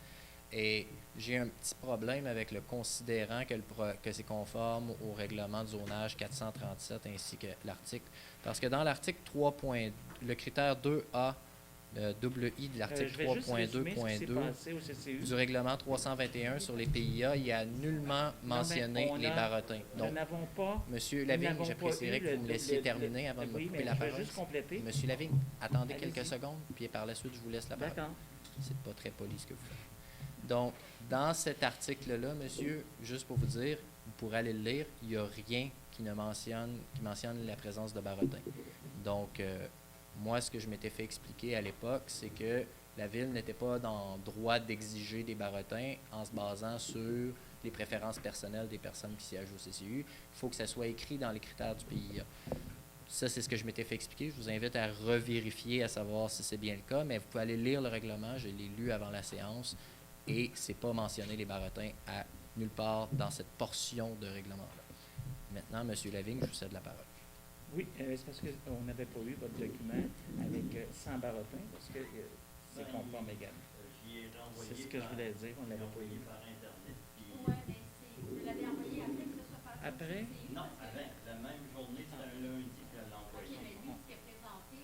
Et j'ai un petit problème avec le considérant que c'est conforme au règlement de zonage 437 ainsi que l'article. Parce que dans l'article 3. Le critère 2A, double I de l'article je vais juste résumer ce qui s'est 3.2.2 passé au CCU. du règlement 321 sur les PIA, il a nullement mentionné les barotins. Nous Donc, n'avons pas... Monsieur nous Lavigne, n'avons j'apprécierais pas que eu vous me le- laissiez le- terminer avant de me oui, couper mais la je vais parole. juste compléter. Monsieur Lavigne, attendez Allez-y. quelques secondes, puis par la suite, je vous laisse la parole. D'accord. C'est pas très poli ce que vous faites. Donc, dans cet article-là, monsieur, juste pour vous dire, vous pourrez aller le lire, il n'y a rien qui mentionne la présence de barotins. Donc, moi, ce que je m'étais fait expliquer à l'époque, c'est que la Ville n'était pas dans le droit d'exiger des barotins en se basant sur les préférences personnelles des personnes qui siègent au CCU. Il faut que ça soit écrit dans les critères du PIA. Ça, c'est ce que je m'étais fait expliquer. Je vous invite à revérifier, à savoir si c'est bien le cas, mais vous pouvez aller lire le règlement. Je l'ai lu avant la séance et c'est pas mentionné les barotins à nulle part dans cette portion de règlement-là. Maintenant, M. Lavigne, je vous cède la parole. Oui, c'est parce qu'on n'avait pas eu votre document avec 100 barotins, parce que c'est conforme également. J'y ai renvoyé. C'est ce que je voulais dire, on l'avait pas envoyé eu. par Internet. Puis, Ouais, mais vous l'avez envoyé après que ça soit passé. au Après? CCU, non, parce que- avant, la même journée, c'était un lundi que je l'ai OK, envoyé. mais lui, ce qui est présenté,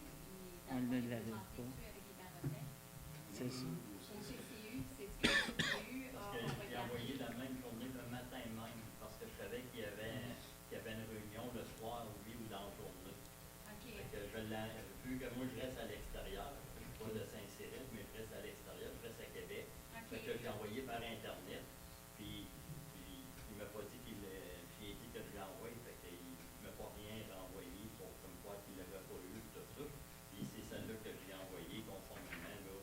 On ne l'avait pas. avec les barotins. C'est ça. Au CCU, c'est ce que le CCU a Parce que j'ai envoyé regardé. la même journée, le matin même, parce que je savais qu'il y avait une réunion le soir, oui, ou dans la journée. que moi, je reste à l'extérieur, je suis pas de Saint-Cyril, mais je reste à l'extérieur, je reste à Québec. OK. Fait que j'ai envoyé par Internet, puis il m'a pas dit j'ai dit que je l'envoie, fait qu'il m'a pas rien renvoyé pour comme quoi qu'il l'avait pas eu, tout ça. Puis c'est celle-là que j'ai envoyée conformément, là,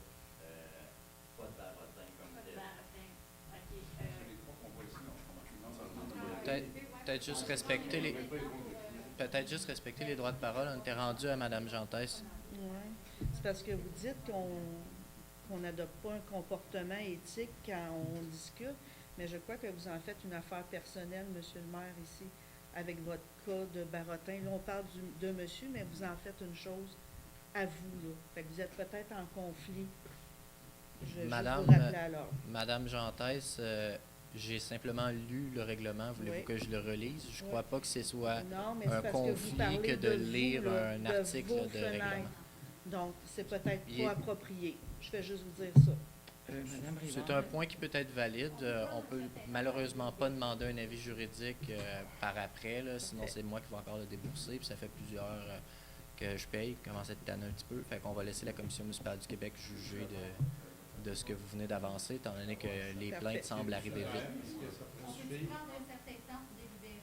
pas de barotin comme Pas de tel. baratin. OK. C'est les trois qu'on voit ici, non? Dans un monde. Peut-être juste respecter les... Peut-être juste respecter les droits de parole. On était rendu à Mme Jantès. Ouais. C'est parce que vous dites qu'on n'adopte pas un comportement éthique quand on discute, mais je crois que vous en faites une affaire personnelle, Monsieur le maire, ici, avec votre cas de barotin. Là, on parle de monsieur, mais vous en faites une chose à vous, là. Fait que vous êtes peut-être en conflit. Je Madame, vous rappeler à l'ordre. Madame Jantès, j'ai simplement lu le règlement. Voulez-vous Oui. que je le relise? Je Oui. crois pas que ce soit Non, mais un c'est parce que vous conflit parlez que de lire vous, là, un de article vos de fenêtres. règlement. Donc, c'est peut-être Il est- pas approprié. Je vais juste vous dire ça. Madame Rivard. C'est un point qui peut être valide. On peut malheureusement pas demander un avis juridique par après, là, sinon c'est moi qui vais encore le débourser. Puis ça fait plusieurs que je paye, qui commence à être tanné un petit peu. Fait qu'on va laisser la Commission municipale du Québec juger de ce que vous venez d'avancer, étant donné que les Parfait. plaintes semblent arriver vite. Est-ce que ça peut On peut suffire? prendre un certain temps pour délibérer.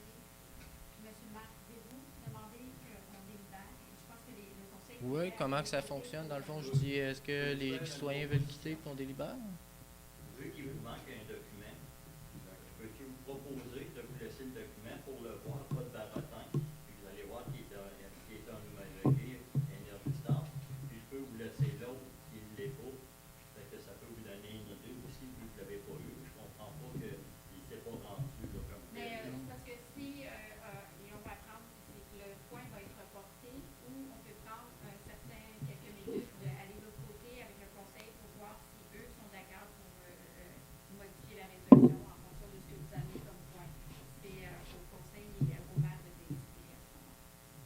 Monsieur le maire, pouvez-vous demander qu'on délibère? Je pense que le conseil... Oui, comment que ça fonctionne? Dans le fond, je dis, est-ce que les citoyens veulent quitter et qu'on délibère? Vu qu'il vous manque un document, peux-tu vous proposer de vous laisser le document pour le voir, pas de barotin, puis vous allez voir qu'il est homologué Énergistar, puis je peux vous laisser l'autre qui ne l'est pas, fait que ça peut vous donner une idée aussi, vu que vous ne l'avez pas eu, je comprends pas qu'il ne s'est pas rendu là, comme Mais tel. c'est parce que si, et on va apprendre, c'est que le point va être reporté, ou on peut prendre quelques minutes, aller de l'autre côté avec le conseil pour voir si eux sont d'accord pour modifier la résolution en fonction de ce que vous avez comme point. C'est au conseil et au maire de décider à ce moment.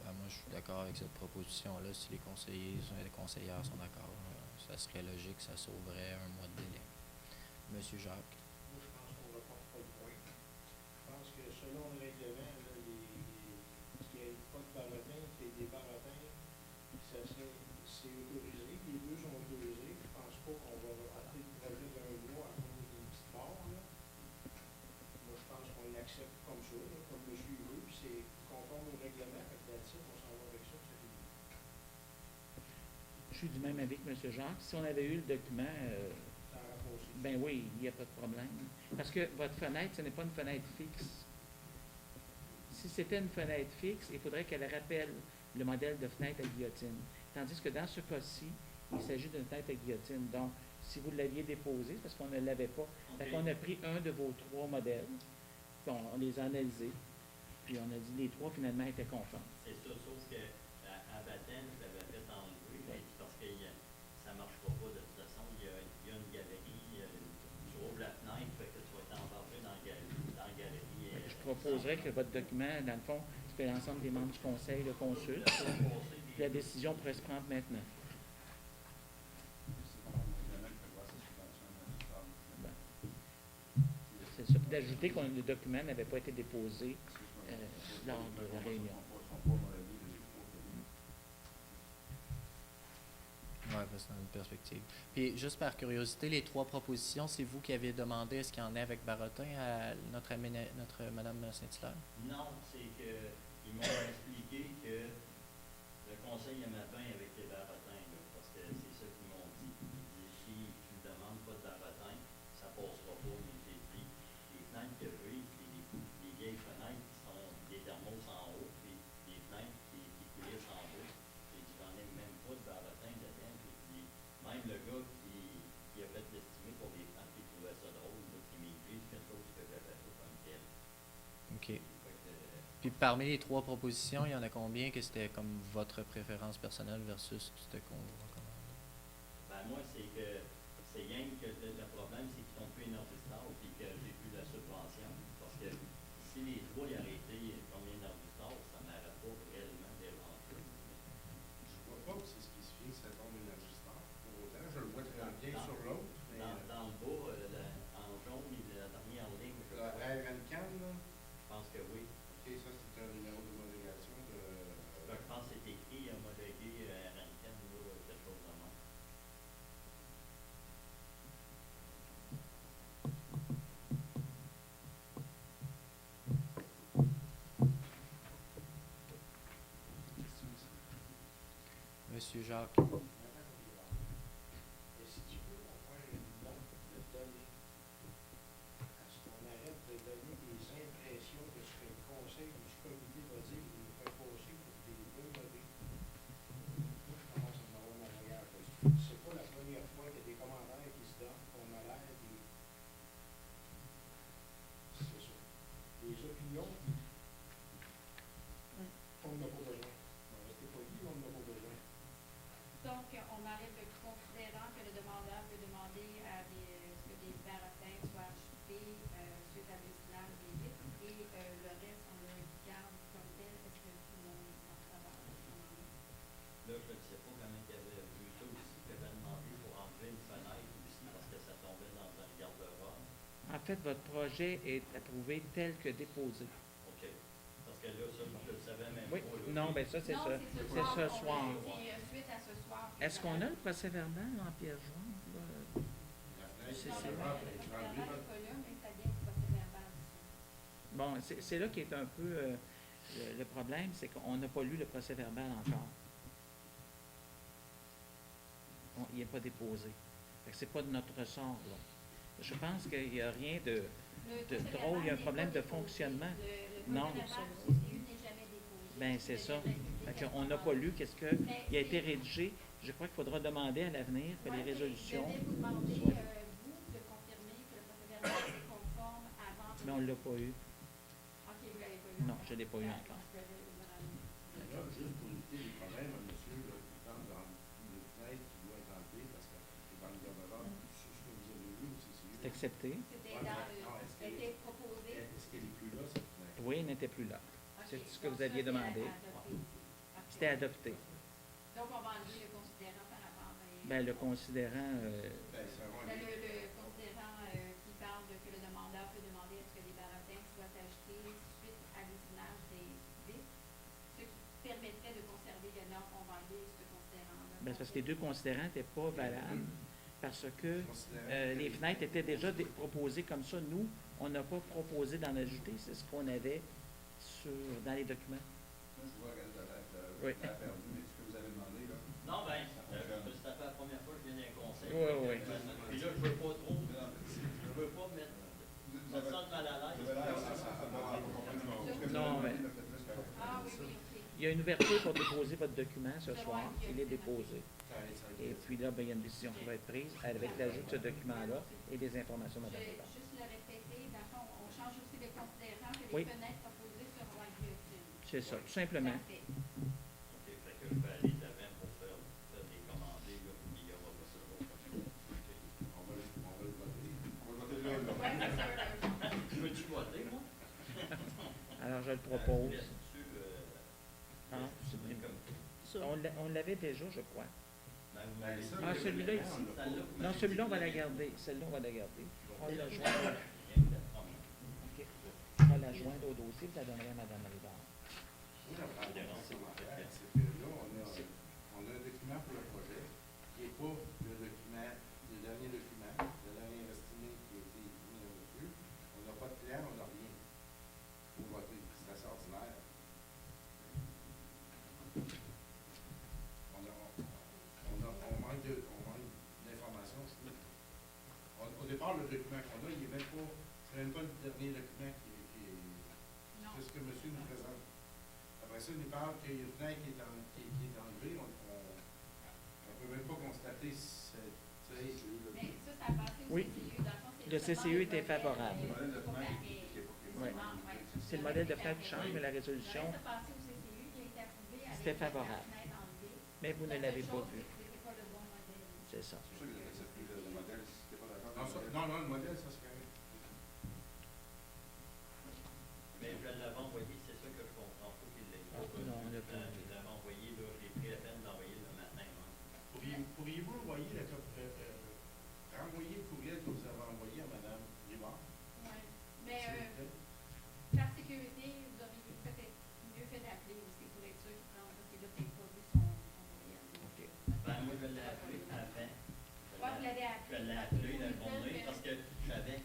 Ben, moi, je suis d'accord avec cette proposition-là. Si les conseillers et les conseillères sont d'accord, ça serait logique, ça sauverait un mois de délai. Monsieur Jacques. Moi, je pense qu'on ne reporte pas le point. Je pense que selon le règlement, là, s'il n'y a pas de barotin, qu'il y ait des barotins, c'est autorisé. Les deux sont autorisés. Je pense pas qu'on va rater le projet d'un mois à cause d'une petite barre. Là. Moi, je pense qu'on l'accepte comme ça, là, comme monsieur veut, puis c'est conforme au règlement. Fait que là-dessus, on s'en va avec ça, c'est fini. Je suis du même avis que M. Jacques. Si on avait eu le document, Ça a rapproché. ben oui, il n'y a pas de problème. Parce que votre fenêtre, ce n'est pas une fenêtre fixe. Si c'était une fenêtre fixe, il faudrait qu'elle rappelle le modèle de fenêtre à guillotine. Tandis que dans ce cas-ci, il s'agit d'une fenêtre à guillotine. Donc, si vous l'aviez déposé, c'est parce qu'on ne l'avait pas. Fait qu'on a pris un de vos trois modèles, puis on les a analysés, puis on a dit les trois finalement étaient conformes. C'est ça, sauf que à Batten, je l'avais fait enlever, mais c'est parce que ça ne marchera pas de toute façon. Il y a une galerie, tu ouvres la fenêtre, fait que tu vas t'embarquer dans la galerie. Je proposerais que votre document, dans le fond, que l'ensemble des membres du conseil le consultent. Puis la décision pourrait se prendre maintenant. C'est pas mon règlement qui prévoit cette subvention Ben, c'est ça. Puis d'ajouter que le document n'avait pas été déposé lors de la réunion. Oui, c'est dans une perspective. Puis, juste par curiosité, les trois propositions, c'est vous qui avez demandé est-ce qu'il y en a avec Barotin à notre Mme Saint-Hilaire? Non, c'est qu'ils m'ont expliqué que le conseil aimait bien avec les barotins, là, parce que c'est ça qu'ils m'ont dit. Ils disent si tu ne demandes pas de barotin, ça ne passera pas. Mais j'ai dit, les fenêtres que j'ai, c'est des vieilles fenêtres qui sont des thermos en haut, puis des fenêtres qui coulissent en bas. J'ai dit, j'en ai même pas de barotin dedans. J'ai dit, même le gars qui a fait l'estimé pour les fenêtres, qui trouvait ça drôle, là, qui m'exige quelque chose que j'avais pas comme tel. OK. Fait que, Puis, parmi les trois propositions, il y en a combien que c'était comme votre préférence personnelle versus ce qu'on vous recommande? ben moi, c'est que c'est rien que le problème, c'est qu'ils n'ont plus Énergistar puis que j'ai plus la subvention. Parce que si les trois y auraient été comme Énergistar, ça ne m'aurait pas réellement dérangé. Je ne vois pas que c'est spécifié que ça tombe Énergistar. Pour autant, je le vois très bien sur l'autre. Mais Dans le bas, en jaune, la dernière ligne, je la crois. RN4, là, Je pense que oui. OK, ça c'est un numéro de modélation de... Je pense que c'est écrit homologué RN4. Monsieur Jacques. Est-ce qu'il peut avoir une note de données à ce qu'on arrête de donner des impressions de ce que le conseil ou du comité va dire, il nous fait passer pour des bons mauvais? Moi, je commence à me avoir mon voyage là-dessus. C'est pas la première fois qu'il y a des commentaires qui se donnent, qu'on a l'air des. C'est ça. Des opinions, on n'a pas besoin. On va rester poli, on n'a pas besoin. Donc, on enlève le considérant que le demandeur peut demander à ce que des baratins soient achetés suite à l'usinage des vitres et le reste, on le garde comme tel. Est-ce que tout le monde est en faveur de ce qu'on enlève? Là, je ne sais pas comment il avait vu ça aussi, qu'il avait demandé pour enlever une fenêtre aussi, parce que ça tombait dans un garde-robe. En fait, votre projet est approuvé tel que déposé. OK. Parce que là, ça, je ne le savais même Oui, pas. Là. non, bien ça, c'est Non, ça. c'est C'est ce qu'on soir. vérifie, suite à ce soir. Est-ce qu'on a le procès verbal là, en pièce jointe? Là? La C'est fenêtre, ça. Le je vais procès enlever verbal votre- n'est pas là, mais ça vient du procès verbal ici. Bon, c'est là qui est un peu le problème, c'est qu'on n'a pas lu le procès verbal encore. Il n'est pas déposé. Fait que c'est pas de notre ressort, là. Je pense qu'il n'y a rien de drôle, il y a un problème de fonctionnement. Non. Le procès verbal du CCU n'est jamais déposé. Ben c'est ça. Fait qu'on n'a pas lu qu'est-ce Mais qui a été c'est- rédigé. Je crois qu'il faudra demander à l'avenir que Ouais, les mais résolutions. Je vais vous demander, soient- vous, de confirmer que le procès verbal est conforme avant. Mais on ne l'a pas eu. OK, vous l'avez pas eu. Non, je ne l'ai pas eu encore. Mais là, juste pour éviter les problèmes, un monsieur, là, qui tente dans une fenêtre qui doit être enlevée parce que c'est dans le garde-robe, c'est ce que vous avez vu aussi, C'est accepté. C'était dans le. Était proposé. Est-ce qu'elle n'est plus là, cette fenêtre? Oui, il n'était plus là. OK, C'est ce que donc vous aviez ça, c'est demandé. adopté. OK. C'était adopté. Donc, on va enlever le considérant par rapport à. Ben, le considérant, Ben, ça va Ben, aller. le considérant qui parle de que le demandeur peut demander à ce que des baratins soient achetés suite à l'usinage des vitres, ce qui permettrait de conserver le nom, on va enlever ce considérant-là. ben, c'est parce que les deux considérants n'étaient pas valables parce que Considérant les que- fenêtres étaient déjà proposées comme ça. Nous, on n'a pas proposé d'en ajouter. C'est ce qu'on avait dans les documents. Je vois qu'elle Oui. a perdu, mais ce que vous avez demandé, là. Non, ben, c'est la première fois que je viens d'un conseil. Oui, oui. Puis là, je veux pas trop. Je veux pas mettre personne mal à l'aise. Non, mais Ah oui, oui, OK. il y a une ouverture pour déposer votre document ce soir. Il est déposé. Ça va être- Et puis là, ben, il y a une décision qui va être prise avec l'ajout de ce document-là et des informations de Je Mme vais Hébert. juste le répéter, dans le fond, on change aussi le considérant que les Oui. fenêtres proposées seront à guillotine. C'est ça, tout simplement. Parfait. OK, fait que je vais aller de l'avant pour faire des commandés, là, puis il y aura pas ça. OK. On va le voter. On va voter là, là. Ouais, c'est sûr. Je veux-tu voter, moi? Alors, je le propose. Laisse-tu, Ah, c'est bien comme Ça. On l'avait déjà, je crois. Ben, vous Ben, m'avez ça, dit- Ah, celui-là ici. Celle-là, vous Non, m'avez celui-là, on dit va la que garder. Celle-là, on va la garder. On la Bien joint. fait. OK. On va la joindre au dossier, vous la donnerez à Mme Rivard. Moi, la première commentaire, c'est que là, on a un document pour le projet qui n'est pas le document, le dernier document, le dernier estimé qui a été mis à monsieur. On n'a pas de plan, on n'a rien pour voter. C'est assez ordinaire. On manque d'informations, je trouve. Au départ, le document qu'on a, il n'est même pas, c'est même pas le dernier document qui est. Non. C'est ce que monsieur nous présente. Après ça, il nous parle qu'il y a une fenêtre qui est enlevée. On ne peut même pas constater cette. Mais ça a passé au Oui. CCU. Dans le fond, c'est Le CCU modèle, était favorable. Le modèle de faut fenêtre pareil. qui est pas Ouais. C'est le modèle de fenêtre qui change, mais la résolution, Le reste a passé au CCU, il a été approuvé avec C'était la favorable. fenêtre enlevée. mais vous ne La seule l'avez pas chose, vu. c'est que c'était pas le bon modèle. C'est ça. C'est pour ça que vous avez accepté le modèle, si c'était pas d'accord. Non, non, le modèle, ça c'est correct. Mais je l'avais envoyé, c'est ça que je comprends pas qu'il l'ait pas. Non, on l'a pas vu. Je l'avais envoyé, là, j'ai pris la peine d'envoyer le matin. Hein. Pourriez-vous envoyer renvoyer le courriel que vous avez envoyé à Mme Rivard? Ouais. Mais s'il vous plaît? par sécurité, vous auriez peut-être mieux fait d'appeler aussi pour être sûr qu'il prend, parce qu'il n'a peut-être pas vu son courriel. OK. Ben, moi, je l'ai appelé avant. Ouais, vous l'avez appelé. Je l'ai Ok, appelé vous la lui dites journée que- parce que je savais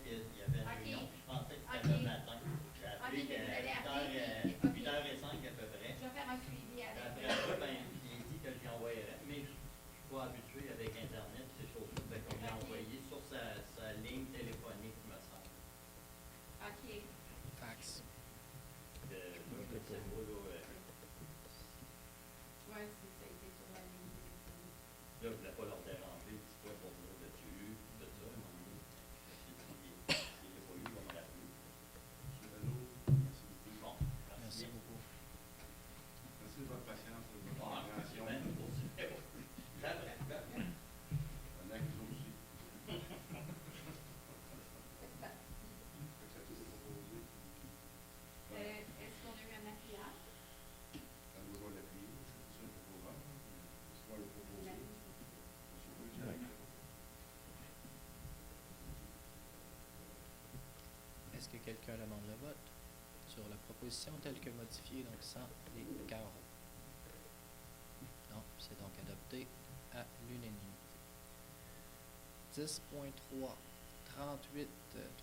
quelqu'un demande le vote sur la proposition telle que modifiée, donc sans les carreaux? Non, c'est donc adopté à l'unanimité. 10.3, 38,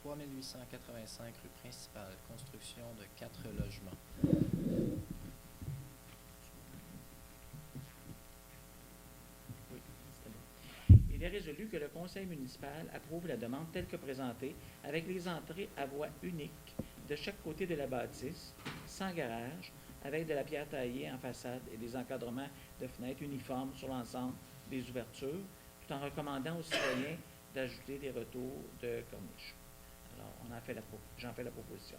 3885 rue principale, construction de 4 logements. Oui, c'était bon. Il est résolu que le conseil municipal approuve la demande telle que présentée, avec les entrées à voie unique de chaque côté de la bâtisse, sans garage, avec de la pierre taillée en façade et des encadrements de fenêtres uniformes sur l'ensemble des ouvertures, tout en recommandant aux citoyens d'ajouter des retours de corniche. Alors, j'en fais la proposition.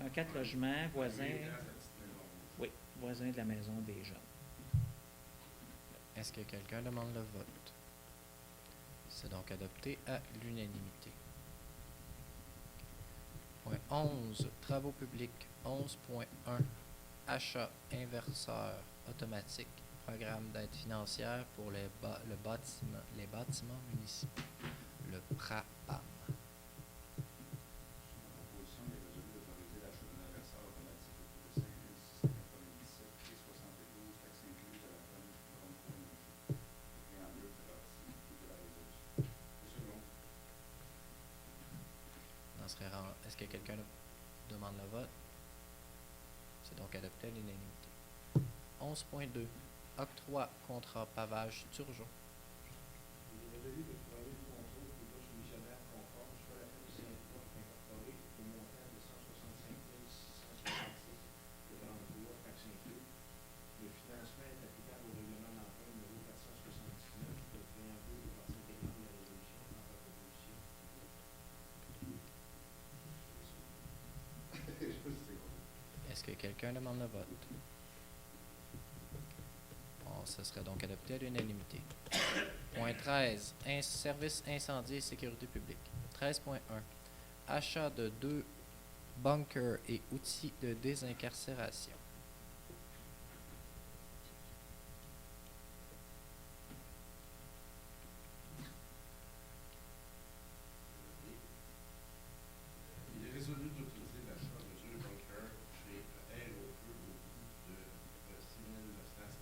Un 4 logements, voisin, oui, voisin de la maison des jeunes. Est-ce que quelqu'un demande le vote? C'est donc adopté à l'unanimité. Point 11, travaux publics. 11.1, achat inverseur automatique, programme d'aide financière pour les bâtiments municipaux, le PRAPAM. Sur ma proposition, il est résolu d'autoriser l'achat d'un inverseur automatique au coût de 5 697 et 72 taxes incluses à la prime Bronco Énergie. Le préambule fait partie de la résolution. Second. Est-ce que quelqu'un demande le vote? C'est donc adopté à l'unanimité. 11.2, octroi contrat pavage Turgeon. Il est résolu de travailler le contrôle des bas soumissionnaires conformes, soit la firme Saint-Prof incorporée au montant de 165 666 de 33 taxes incluses. Le financement est applicable au règlement d'emprunt numéro 479, le préambule de partie intégrante de la résolution en ta proposition. Est-ce que quelqu'un demande le vote? Bon, ce serait donc adopté à l'unanimité. Point 13, service incendie et sécurité publique. 13.1, achat de 2 bunkers et outils de désincarcération. Il est résolu d'autoriser l'achat de 2 bunkers chez Aérofeu au coût de 6 951,39 taxes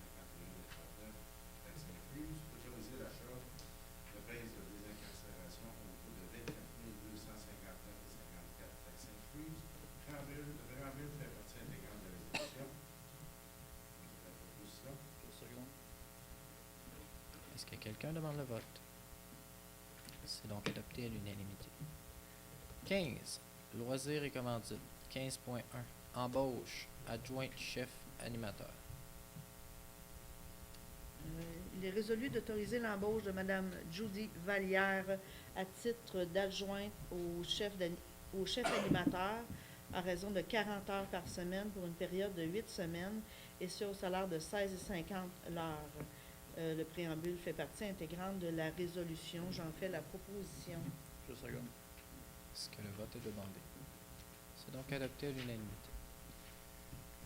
incluses. Autoriser l'achat de pinces de désincarcération au coût de 24 259,54 taxes incluses. Le préambule fait partie intégrante de la résolution. La proposition. Est-ce que quelqu'un demande le vote? C'est donc adopté à l'unanimité. 15, loisirs et commandites. 15.1, embauche, adjoint chef animateur. Il est résolu d'autoriser l'embauche de Mme Judy Vallière à titre d'adjointe au chef animateur à raison de 40 heures par semaine pour une période de 8 semaines et ce au salaire de 16,50 l'heure. Le préambule fait partie intégrante de la résolution. J'en fais la proposition. Je seconde. Est-ce que le vote est demandé? C'est donc adopté à l'unanimité.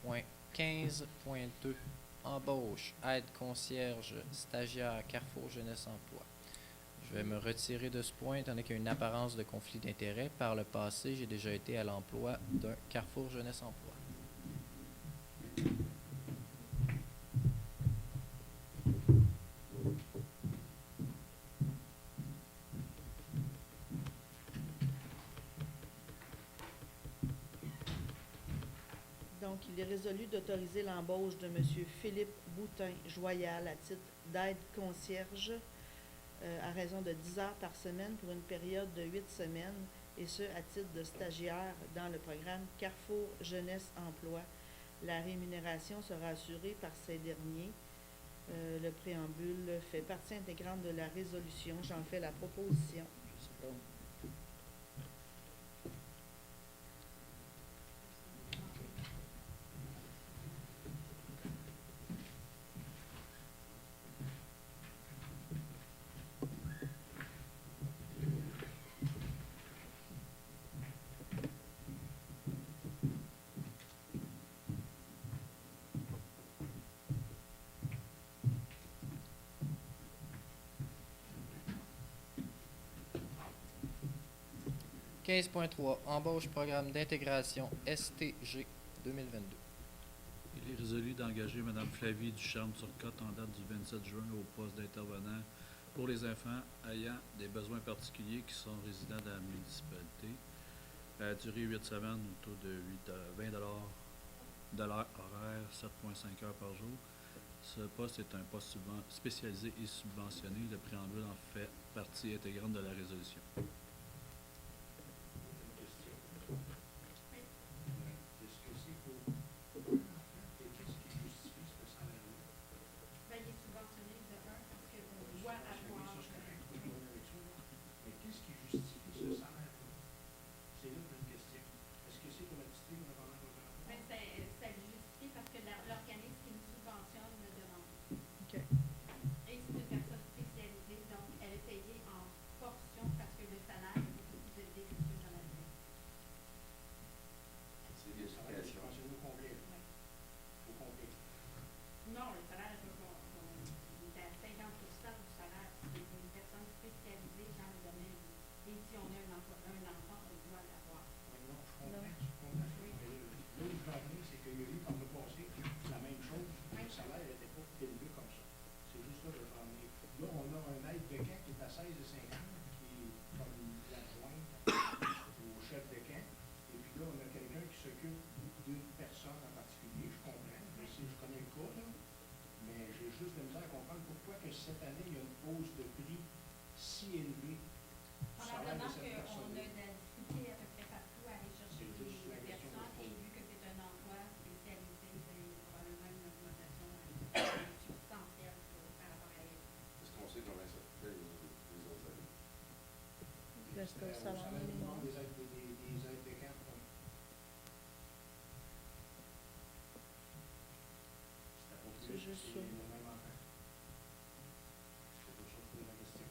Point 15.2, embauche, aide concierge, stagiaire, Carrefour Jeunesse Emploi. Je vais me retirer de ce point étant donné qu'il y a une apparence de conflit d'intérêts. Par le passé, j'ai déjà été à l'emploi d'un Carrefour Jeunesse Emploi. Donc, il est résolu d'autoriser l'embauche de M. Philippe Boutin-Joyal à titre d'aide concierge à raison de 10 heures par semaine pour une période de 8 semaines, et ce, à titre de stagiaire dans le programme Carrefour Jeunesse Emploi. La rémunération sera assurée par ces derniers. Le préambule fait partie intégrante de la résolution. J'en fais la proposition. Je seconde. 15.3, embauche programme d'intégration STG 2022. Il est résolu d'engager Mme Flavie Ducharme-Turcotte en date du 27 juin au poste d'intervenant pour les enfants ayant des besoins particuliers qui sont résidents dans la municipalité. À la durée 8 semaines, au taux de 20 de l'heure horaire, 7,5 heures par jour. Ce poste est un poste spécialisé et subventionné. Le préambule en fait partie intégrante de la résolution. Une question. Est-ce que c'est pour un enfant? Et qu'est-ce qui justifie ce salaire-là? Ben, il est subventionné de un parce qu'on doit Oui, avoir. ça, c'est correct. Je vais avec ça, là. Mais qu'est-ce qui justifie ce salaire-là? C'est là une question. Est-ce que c'est pour la petite fille ou la maman de l'enfant? Ben, ça le justifie parce que l'organisme qui nous subventionne le demande. OK. Et c'est une personne spécialisée, donc elle est payée en portion parce que le salaire est beaucoup plus élevé que ce que j'en avais. C'est Le salaire est l'explication. subventionné au complet. Au complet. Non, le salaire est à 50% du salaire. C'est une personne spécialisée dans le domaine. Et si on a un enfant, on doit l'avoir. Oui, non, je comprends. Oui. Mais là où je veux en venir, c'est qu'il y a eu par le passé la même chose. Oui. Le salaire n'était pas élevé comme ça. C'est juste là que je veux en venir. Là, on a un aide de camp qui est à 16,50 qui est comme l'adjointe au chef de camp. Et puis là, on a quelqu'un qui s'occupe d'une personne en particulier. Je comprends. Je connais le cas, là. Mais j'ai juste de la misère à comprendre pourquoi que cette année, il y a une hausse de prix si élevée du salaire de Probablement cette qu'on personne-là. a de la difficulté à peu près partout à aller chercher C'est juste la des question que personnes je et pose. vu que c'est un emploi spécialisé, c'est probablement une augmentation substantielle par rapport à elle. Est-ce qu'on sait combien ça coûtait les autres années? Est-ce que le Au salaire minimum? des aides de camp. Donc. C'est juste ça. C'est le même enfant. C'est pour ça que je pose la question.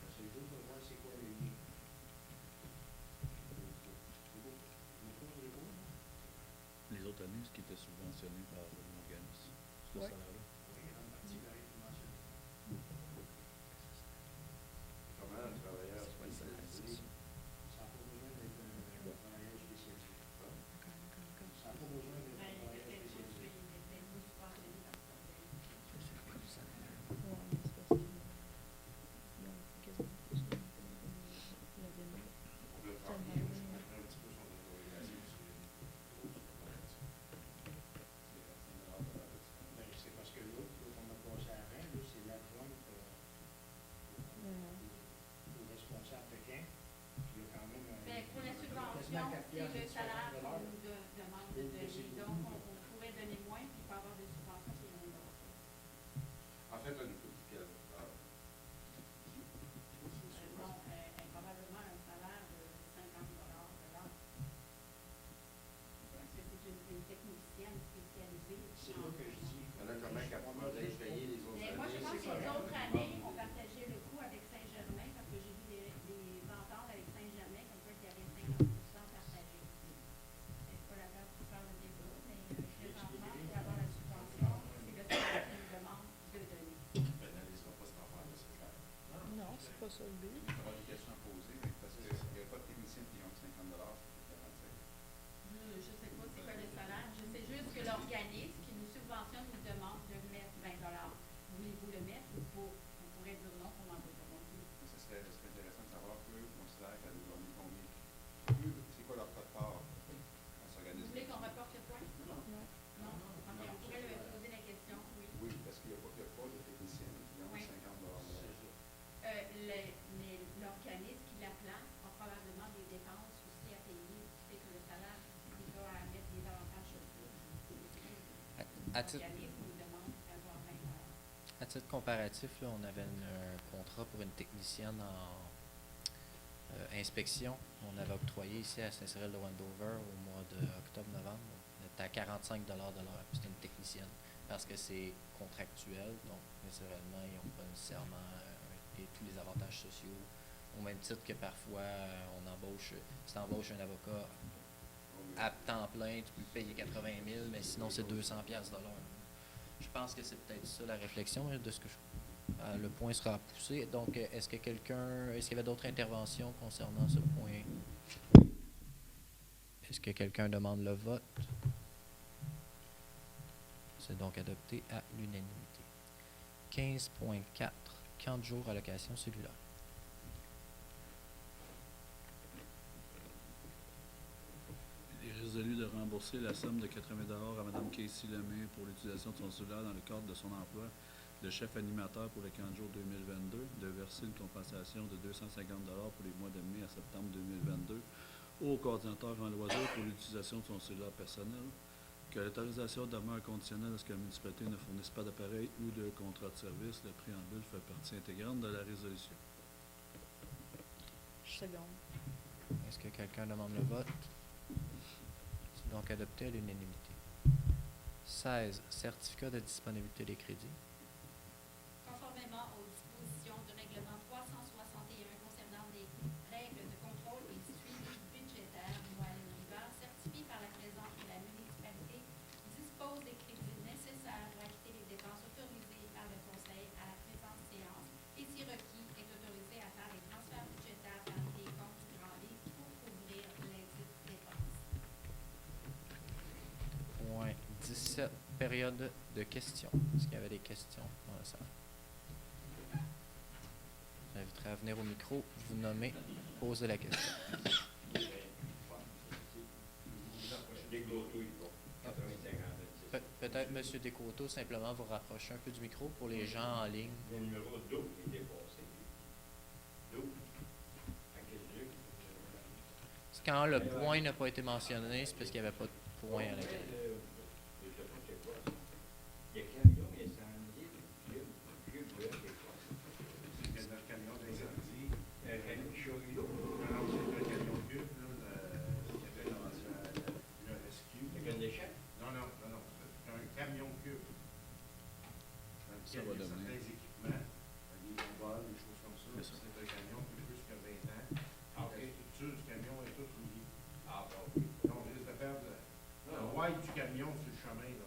J'essaie juste de voir c'est quoi le lien. C'est beau. Je me pose les mots, là. Les autres années, ce qui était subventionné par l'organisme, ce Ouais. salaire-là. Oui, en partie, il arrive mentionné. Comment un travailleur spécialisé? Ça n'a pas besoin d'être un travailleur spécialisé. Ça n'a pas besoin d'être Ben, un il travailleur était spécialisé. pas subventionné par le problème. Ouais, mais c'est parce qu'ils ont quasiment plus que la démo. On peut faire Tellement bien, je bien. comprends un petit peu son interrogation sur une grosse comparaison. C'est à 5 de l'heure. Ben, c'est parce que l'autre qu'on a passé avant, là, c'est l'adjointe au responsable de camp. Puis il y a quand même un. Ben, pour la quasiment subvention, 4 c'est le piastres de salaire différence de qu'on l'heure. nous demande de donner. Donc, on pourrait donner moins, puis pas avoir de subvention, puis on aura pas. En fait, une coupe de Non, probablement un salaire de 50 de l'heure. Parce que c'est une technicienne spécialisée. C'est là que je dis. On a comment qu'à pourrait payer les autres Mais années? moi, je pense que c'est les quoi? autres années, on partageait le coût avec Saint-Germain, parce que j'ai vu des ententes avec Saint-Germain, comme quoi il y avait 50% partagé. C'est pas la peine de faire le débat, mais présentement, pour avoir la subvention, c'est le salaire qui nous demande de donner. Ben, n'allez-y pas cet enfant-là, c'est clair. Non, c'est pas ça le but. Il y aura des questions à poser, mais parce qu'il n'y a pas de technicien qui ont 50 c'est 45. Je sais pas c'est quoi le salaire. Je sais juste que l'organisme qui nous subventionne nous demande de mettre 20 Voulez-vous le mettre ou pas? On pourrait dire non, on n'en veut pas non plus. Mais ça serait intéressant de savoir eux considèrent qu'elle doit donner combien. Eux, c'est quoi leur code part à Vous s'organiser? voulez qu'on reporte le point? Non. Non? Ok, on pourrait lui poser la question, oui. Oui, parce qu'il n'y a pas de technicien qui ont Oui. 50 Mais l'organisme qui la place a probablement des dépenses aussi à payer, qui fait que le salaire, il va à mettre des avantages sociaux. À titre, L'organisme nous demande d'avoir 20 à titre comparatif, là, on avait un contrat pour une technicienne en inspection. On avait octroyé ici à Saint-Cyril de Wendover au mois d'octobre-novembre. On était à 45 de l'heure. C'était une technicienne parce que c'est contractuel. Donc, naturellement, ils n'ont pas nécessairement tous les avantages sociaux. Au même titre que parfois, si tu embauches un avocat à temps plein, tu peux le payer 80 000, mais sinon, c'est 200 $ de l'heure. Je pense que c'est peut-être ça la réflexion de ce que je Le point sera repoussé. Donc, est-ce qu'il y avait d'autres interventions concernant ce point? Est-ce que quelqu'un demande le vote? C'est donc adopté à l'unanimité. 15.4. Camp de jour allocation cellulaire. Il est résolu de rembourser la somme de 80 $ à Mme Casey Lemay pour l'utilisation de son cellulaire dans le cadre de son emploi de chef animateur pour le camp de jour 2022, de verser une compensation de 250 $ pour les mois de mai à septembre 2022 au coordinateur en loisirs pour l'utilisation de son cellulaire personnel, que l'autorisation demeure conditionnelle à ce que la municipalité ne fournisse pas d'appareil ou de contrat de service. Le préambule fait partie intégrante de la résolution. Seconde. Est-ce que quelqu'un demande le vote? C'est donc adopté à l'unanimité. 16. Certificat de disponibilité des crédits. Conformément aux dispositions du règlement 361 concernant les règles de contrôle et suivi budgétaire, Moelle River certifie par la présente que la municipalité dispose des crédits nécessaires pour acquitter les dépenses autorisées par le Conseil à la présente séance et, si requis, est autorisé à faire les transferts budgétaires parmi les comptes du Grand Livre pour couvrir les dites dépenses. Point 17. Période de questions. Est-ce qu'il y avait des questions dans la salle? Je vous inviterai à venir au micro, vous nommer, poser la question. Les gros tout, ils vont. 85 ans. Peut-être, M. Descoteaux, simplement vous rapprocher un peu du micro pour les gens en ligne. Le numéro 12 est dépassé. 12. À quel lieu? Quand le point n'a pas été mentionné, c'est parce qu'il n'y avait pas de point à l'intérieur. Je sais pas c'est quoi ça. Il y a camion incendie, cube de quelque chose. C'est notre camion d'incendie. Un camion chariot. Non, c'est un camion cube, là, qui était dans le rescue. Avec un échec. Non. C'est un camion cube. Dans Ça lequel va il y a devenir. certains équipements, des bombards, des choses comme ça. C'est ça. C'est un camion qui a plus que 20 ans. Ah, ok. La structure du camion est toute rouillée. Ah, bon. Donc, on risque de perdre le white du camion sur le chemin. Là.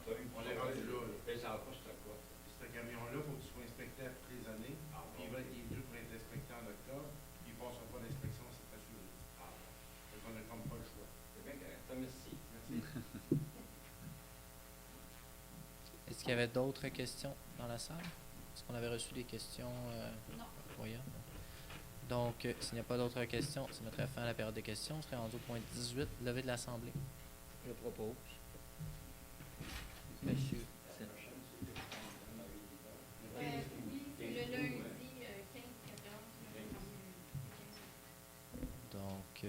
On est rendu là. Mais ça va pas, c'est quoi? Puis ce camion-là, il faut qu'il soit inspecté à toutes les années. Ah, Puis il est dû pour être inspecté en octobre. Puis il ne passera pas d'inspection, c'est assuré. Ah, Donc on n'a comme pas le choix. c'est bien correct. Merci. Merci. Est-ce qu'il y avait d'autres questions dans la salle? Est-ce qu'on avait reçu des questions Non. voyant? Donc, s'il n'y a pas d'autres questions, c'est notre fin à la période des questions. On serait rendu au point 18, levée de l'Assemblée. Je propose. Monsieur. Oui, c'est le lundi 15-14. Donc,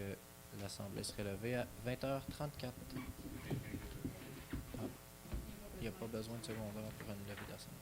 l'Assemblée serait levée à 20h34. Il n'y a pas besoin de secondaire pour une levée d'Assemblée.